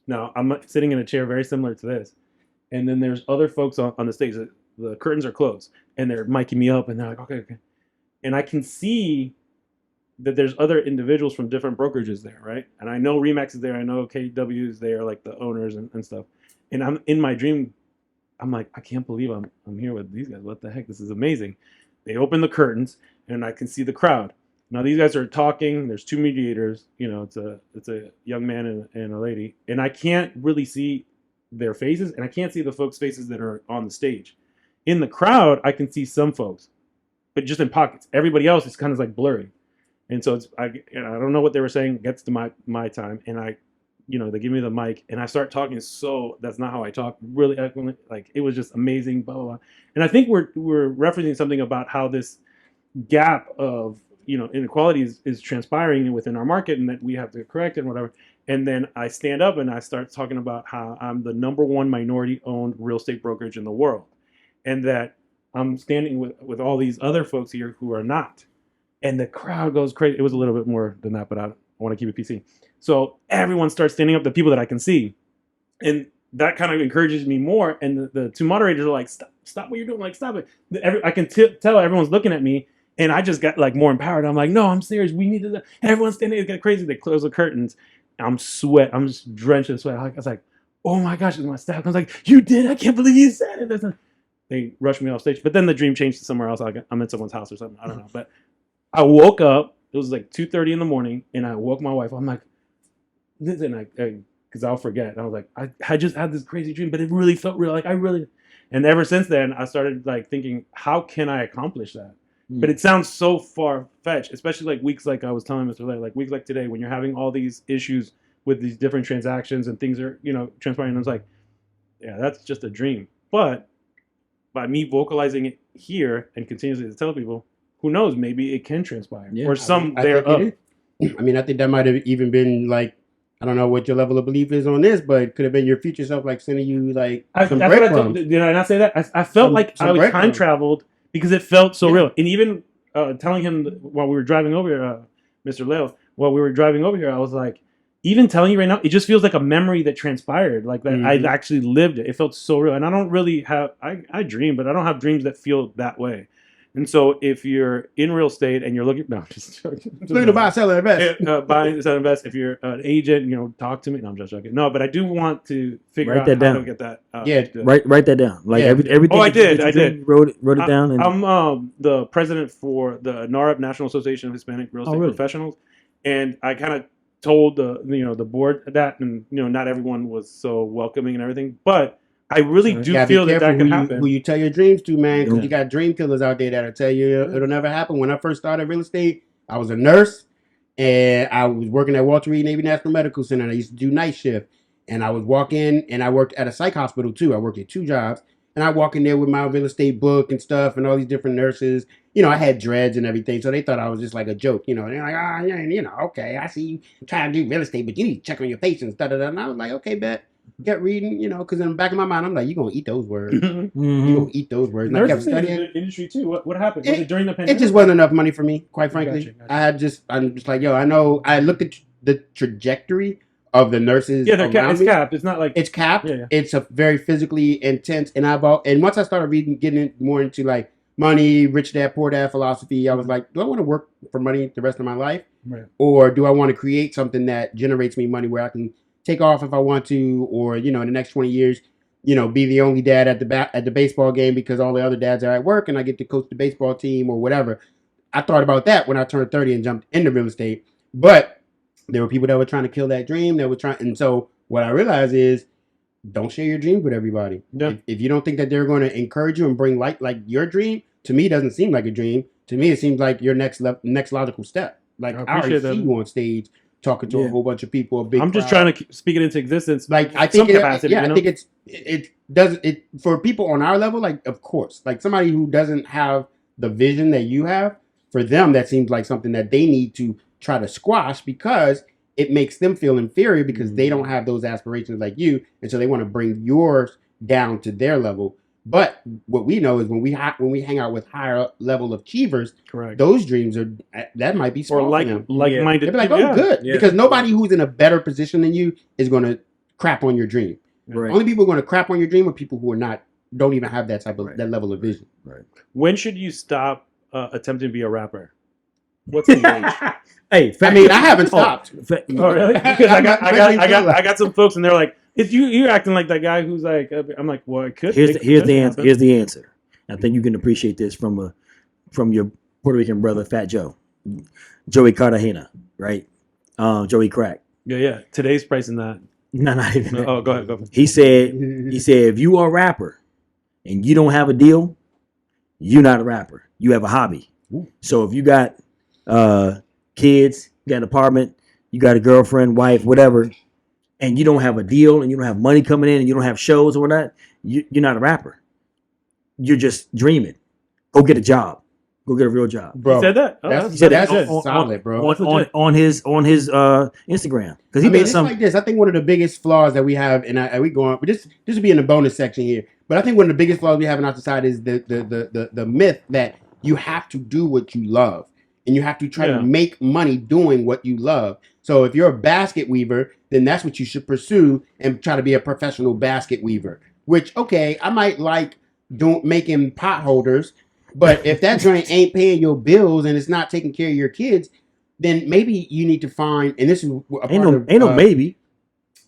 S1: Now, I'm sitting in a chair very similar to this. And then there's other folks on the stage. The curtains are closed, and they're miking me up, and they're like, okay. And I can see that there's other individuals from different brokerages there, right? And I know Remax is there. I know KW is there, like the owners and stuff. And I'm in my dream. I'm like, I can't believe I'm here with these guys. What the heck? This is amazing. They open the curtains, and I can see the crowd. Now these guys are talking. There's two mediators. You know, it's a young man and a lady, and I can't really see their faces, and I can't see the folks' faces that are on the stage. In the crowd, I can see some folks, but just in pockets. Everybody else is kind of like blurry. And so I don't know what they were saying. It gets to my time, and they give me the mic, and I start talking. So that's not how I talk. Really, like it was just amazing. Blah blah blah. And I think we're referencing something about how this gap of inequality is transpiring within our market, and that we have to correct it and whatever. And then I stand up and I start talking about how I'm the #1 minority-owned real estate brokerage in the world, and that I'm standing with all these other folks here who are not. And the crowd goes crazy. It was a little bit more than that, but I want to keep it PC. So everyone starts standing up, the people that I can see. And that kind of encourages me more. And the two moderators are like, stop what you're doing. Like, stop it. I can tell everyone's looking at me. And I just got like more empowered. I'm like, no, I'm serious. We need to. Everyone's standing. It got crazy. They close the curtains. I'm just drenched in sweat. I was like, oh my gosh, it's my staff. I was like, you did? I can't believe you said it. They rushed me off stage. But then the dream changed to somewhere else. I'm in someone's house or something. I don't know. But I woke up. It was like 2:30 in the morning, and I woke my wife. I'm like, because I'll forget. And I was like, I just had this crazy dream, but it really felt real. Like and ever since then, I started like thinking, how can I accomplish that? But it sounds so far fetched, especially like weeks like I was telling Mr. Lay, like weeks like today, when you're having all these issues with these different transactions and things are transpiring. And I was like, yeah, that's just a dream. But by me vocalizing it here and continuously to tell people, who knows? Maybe it can transpire, or some thereof.
S2: I mean, I think that might have even been like, I don't know what your level of belief is on this, but it could have been your future self, like sending you like some breadcrumbs.
S1: Did I not say that? I felt like I was time traveled because it felt so real. And even telling him while we were driving over here, Mr. Leo, while we were driving over here, I was like, even telling you right now, it just feels like a memory that transpired, like that I actually lived it. It felt so real. And I don't really have, I dream, but I don't have dreams that feel that way. And so if you're in real estate and you're looking, no, just
S2: looking to buy, sell, and invest.
S1: Buy, sell, invest. If you're an agent, talk to me. No, I'm just joking. No, but I do want to figure out how to get that.
S3: Write that down. Like everything.
S1: Oh, I did.
S3: Wrote it down. And
S1: I'm the president for the NAREP, National Association of Hispanic Real Estate Professionals, and I kind of told the board that, and not everyone was so welcoming and everything, but I really do feel that can happen.
S2: Who you tell your dreams to, man, because you got dream killers out there that'll tell you it'll never happen. When I first started real estate, I was a nurse, and I was working at Walter Reed Navy National Medical Center, and I used to do night shift. And I would walk in, and I worked at a psych hospital, too. I worked at 2 jobs. And I walk in there with my real estate book and stuff and all these different nurses. I had dreads and everything, so they thought I was just like a joke. They're like, okay, I see you trying to do real estate, but you need to check on your patients, da-da-da. And I was like, okay, bet. Get reading, because in the back of my mind, I'm like, you're going to eat those words. You're going to eat those words. And I kept studying.
S1: The industry, too. What happened? Was it during the pandemic?
S2: It just wasn't enough money for me, quite frankly. Gotcha. I'm just like, I know. I looked at the trajectory of the nurses.
S1: Yeah, it's capped. It's not like...
S2: It's capped. Yeah. It's a very physically intense. And once I started getting more into like money, rich dad, poor dad philosophy. I was like, do I want to work for money the rest of my life?
S1: Right.
S2: Or do I want to create something that generates me money where I can take off if I want to, or, in the next 20 years, be the only dad at the baseball game because all the other dads are at work and I get to coach the baseball team or whatever. I thought about that when I turned 30 and jumped into real estate. But there were people that were trying to kill that dream. And so what I realized is, don't share your dreams with everybody.
S1: Yeah.
S2: If you don't think that they're going to encourage you and bring light, like your dream, to me doesn't seem like a dream. To me, it seems like your next logical step. Like, I already see you on stage talking to a whole bunch of people. A big
S1: I'm just
S2: crowd.
S1: trying to speak it into existence.
S2: Like, I think I think it does it for people on our level. Like, of course, like somebody who doesn't have the vision that you have, for them that seems like something that they need to try to squash because it makes them feel inferior because they don't have those aspirations like you, and so they want to bring yours down to their level. But what we know is when we hang out with higher level achievers,
S1: Correct.
S2: those dreams that might be small
S1: Or
S2: for them.
S1: like-minded.
S2: They'll be like, oh, good,
S3: Yeah.
S2: because nobody who's in a better position than you is going to crap on your dream.
S3: Right.
S2: Only people who are going to crap on your dream are people who don't even have that type of that level of vision.
S3: Right.
S1: When should you stop attempting to be a rapper? What's the age?
S3: Hey,
S2: I haven't stopped.
S1: Oh, really? Because I got some folks and they're like, "It's you're acting like that guy who's like." I'm like, well, it could.
S3: Here's the answer.
S1: happen.
S3: Here's the answer. I think you can appreciate this from your Puerto Rican brother, Fat Joe, Joey Cartagena, right? Joey Crack.
S1: Yeah. Today's price in that.
S3: No, not even.
S1: Oh, go ahead.
S3: He said if you are a rapper and you don't have a deal, you're not a rapper. You have a hobby.
S2: Ooh.
S3: So if you got kids, you got an apartment, you got a girlfriend, wife, whatever, and you don't have a deal and you don't have money coming in and you don't have shows or whatnot, you're not a rapper. You're just dreaming. Go get a job. Go get a real job.
S2: Bro,
S1: He said that. Oh,
S2: that's
S1: good.
S2: solid, bro.
S3: On his Instagram, because he did
S2: it's
S3: some.
S2: like this. I think one of the biggest flaws that we have, and we go on, but this will be in the bonus section here. But I think one of the biggest flaws we have in our society is the myth that you have to do what you love, and you have to try to make money doing what you love. So if you're a basket weaver, then that's what you should pursue and try to be a professional basket weaver. Which, okay, I might like making pot holders. But if that joint ain't paying your bills and it's not taking care of your kids, then maybe you need to find. And this is
S3: Ain't no maybe.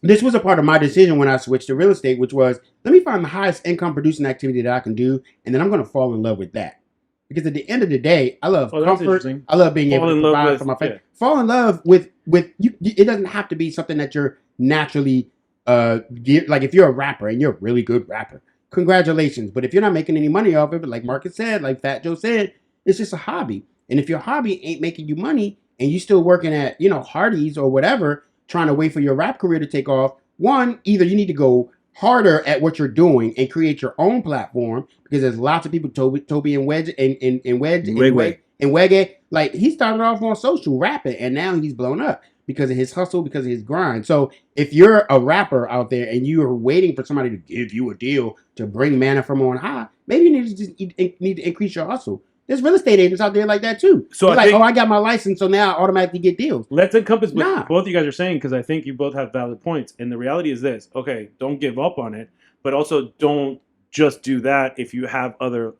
S2: This was a part of my decision when I switched to real estate, which was let me find the highest income producing activity that I can do, and then I'm going to fall in love with that. Because at the end of the day, I love comfort. I love being able to provide for my family. Fall in love with you. It doesn't have to be something that you're naturally like if you're a rapper and you're a really good rapper. Congratulations. But if you're not making any money off of it, like Marcus said, like Fat Joe said, it's just a hobby. And if your hobby ain't making you money and you still working at, Hardee's or whatever, trying to wait for your rap career to take off, one, either you need to go harder at what you're doing and create your own platform because there's lots of people, Toby and Wedge and Wege, like he started off on social rapping and now he's blown up because of his hustle, because of his grind. So if you're a rapper out there and you are waiting for somebody to give you a deal to bring manna from on high, maybe you need to increase your hustle. There's real estate agents out there like that too. So I got my license, so now I automatically get deals.
S1: Let's encompass what both of you guys are saying because I think you both have valid points. And the reality is this: okay, don't give up on it, but also don't just do that if you have other,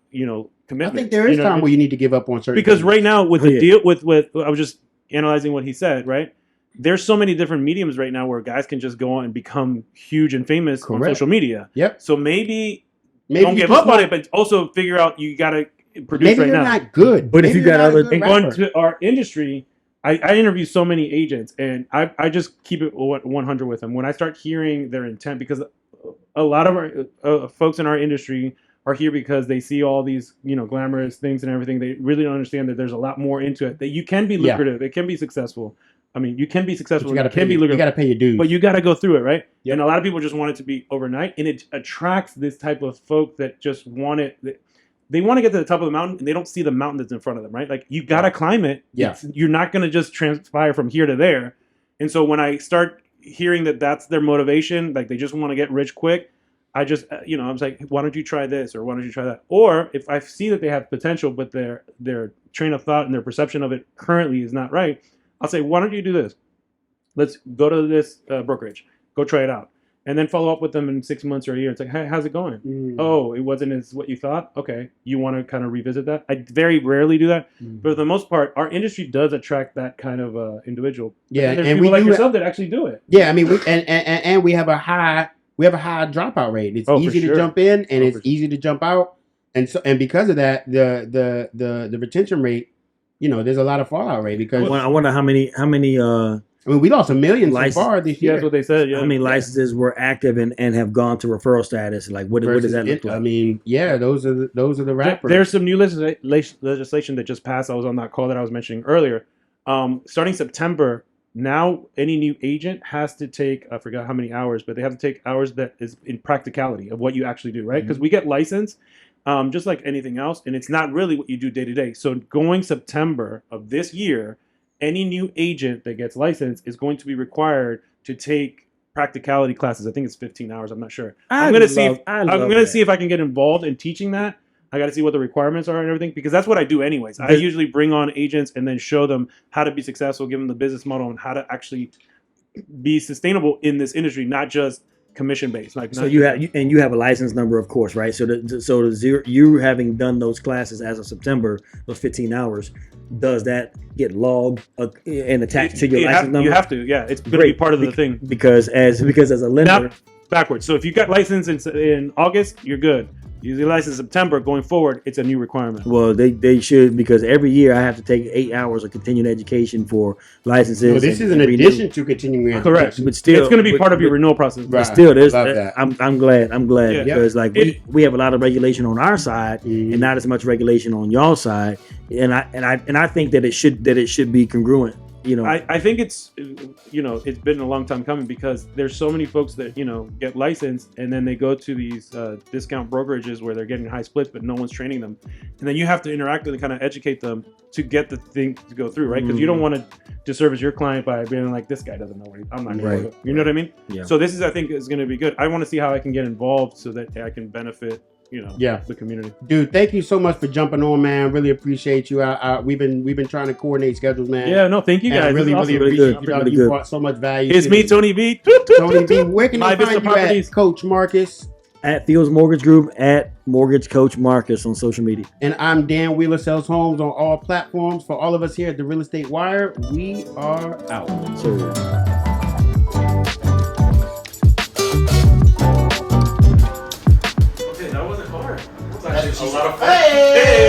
S1: commitments.
S2: I think there is time where you need to give up on certain
S1: because
S2: things.
S1: right now with the deal with I was just analyzing what he said, right? There's so many different mediums right now where guys can just go on and become huge and famous on social media.
S2: Yep.
S1: So maybe don't give up on it, but also figure out you got to produce
S2: maybe
S1: right
S2: you're
S1: now.
S2: Not good.
S3: But if you got other
S1: and going to our industry, I interview so many agents and I just keep it 100 with them. When I start hearing their intent, because a lot of our folks in our industry are here because they see all these, glamorous things and everything. They really don't understand that there's a lot more into it, that you can be lucrative. It can be successful. I mean, you can be successful.
S2: You got to pay your dues.
S1: But you got to go through it, right? Yep. And a lot of people just want it to be overnight. And it attracts this type of folk that just want it. They want to get to the top of the mountain and they don't see the mountain that's in front of them, right? Like, you got to climb it.
S2: Yeah.
S1: You're not going to just transpire from here to there. And so when I start hearing that that's their motivation, like they just want to get rich quick, I just, I was like, why don't you try this or why don't you try that? Or if I see that they have potential, but their train of thought and their perception of it currently is not right, I'll say, why don't you do this? Let's go to this brokerage. Go try it out. and then follow up with them in 6 months or a year. It's like, hey, how's it going? Oh, it wasn't as what you thought? Okay. You want to kind of revisit that? I very rarely do that. But for the most part, our industry does attract that kind of individual.
S2: Yeah,
S1: and there's
S2: and
S1: people
S2: we
S1: like
S2: do
S1: yourself that actually do it.
S2: Yeah, I mean, and we have a high dropout rate. It's
S1: Oh, for
S2: easy to
S1: sure.
S2: jump in, and
S1: Oh,
S2: it's
S1: for
S2: easy to jump out, and because of that, the retention rate, there's a lot of fallout rate because
S3: I wonder how many
S2: I mean we lost $1 million so
S3: License-
S2: far this
S1: Yeah,
S2: year.
S1: that's what they said. Yeah.
S3: how many licenses were active and have gone to referral status? Like what does that look like?
S2: I mean, yeah, those are the rappers.
S1: There's some new legislation that just passed. I was on that call that I was mentioning earlier. Starting September, now any new agent has to take, I forgot how many hours, but they have to take hours that is in practicality of what you actually do, right? Because we get licensed just like anything else, and it's not really what you do day to day. So going September of this year, any new agent that gets licensed is going to be required to take practicality classes. I think it's 15 hours. I'm not sure. I'm gonna see if I can get involved in teaching that. I got to see what the requirements are and everything, because that's what I do anyways. I usually bring on agents and then show them how to be successful, give them the business model and how to actually be sustainable in this industry, not just commission based. Like,
S3: So you have a license number, of course, right? So you having done those classes as of September, those 15 hours, does that get logged and attached to your license number?
S1: You have to, yeah. It's going to be part of the thing.
S3: Because as a lender,
S1: Not backwards. So if you got licensed in August, you're good. You get licensed in September, going forward, it's a new requirement.
S3: well, they should, because every year I have to take 8 hours of continuing education for licenses.
S2: So this is in
S3: and renew.
S2: addition to continuing education.
S1: Correct.
S3: But still,
S1: It's going to be part of your renewal process.
S2: Right.
S3: Still, there's.
S2: Love that.
S3: I'm glad
S1: Yeah.
S3: because like we have a lot of regulation on our side and not as much regulation on y'all side, and I think that it should be congruent.
S1: I think it's it's been a long time coming, because there's so many folks that get licensed and then they go to these discount brokerages where they're getting high splits but no one's training them, and then you have to interact with and kind of educate them to get the thing to go through, right? Because you don't want to disservice your client by being like, this guy doesn't know what I'm not going to. You know what I mean?
S3: Yeah.
S1: So this is, I think, is going to be good. I want to see how I can get involved so that I can benefit the community.
S2: Dude, thank you so much for jumping on, man. Really appreciate you. We've been trying to coordinate schedules, man.
S1: Yeah, no, thank you
S2: And
S1: guys.
S2: I really,
S1: This is
S2: really
S1: awesome.
S2: appreciate you.
S3: Really
S2: You
S3: good.
S2: brought so much value.
S1: It's
S2: to
S1: me,
S2: this.
S1: Tony V.
S2: Tony V. Where can
S1: My
S2: they
S1: Vista
S2: find you
S1: Properties.
S2: at, Coach Marcus?
S3: At Fields Mortgage Group, at Mortgage Coach Marcus on social media.
S2: And I'm Dan Wheeler, Sells Homes on all platforms. For all of us here at the Real Estate Wire, we are out.
S3: So.
S1: That wasn't hard.
S2: That's what she
S1: A lot of
S2: said.
S1: fun.
S2: Hey!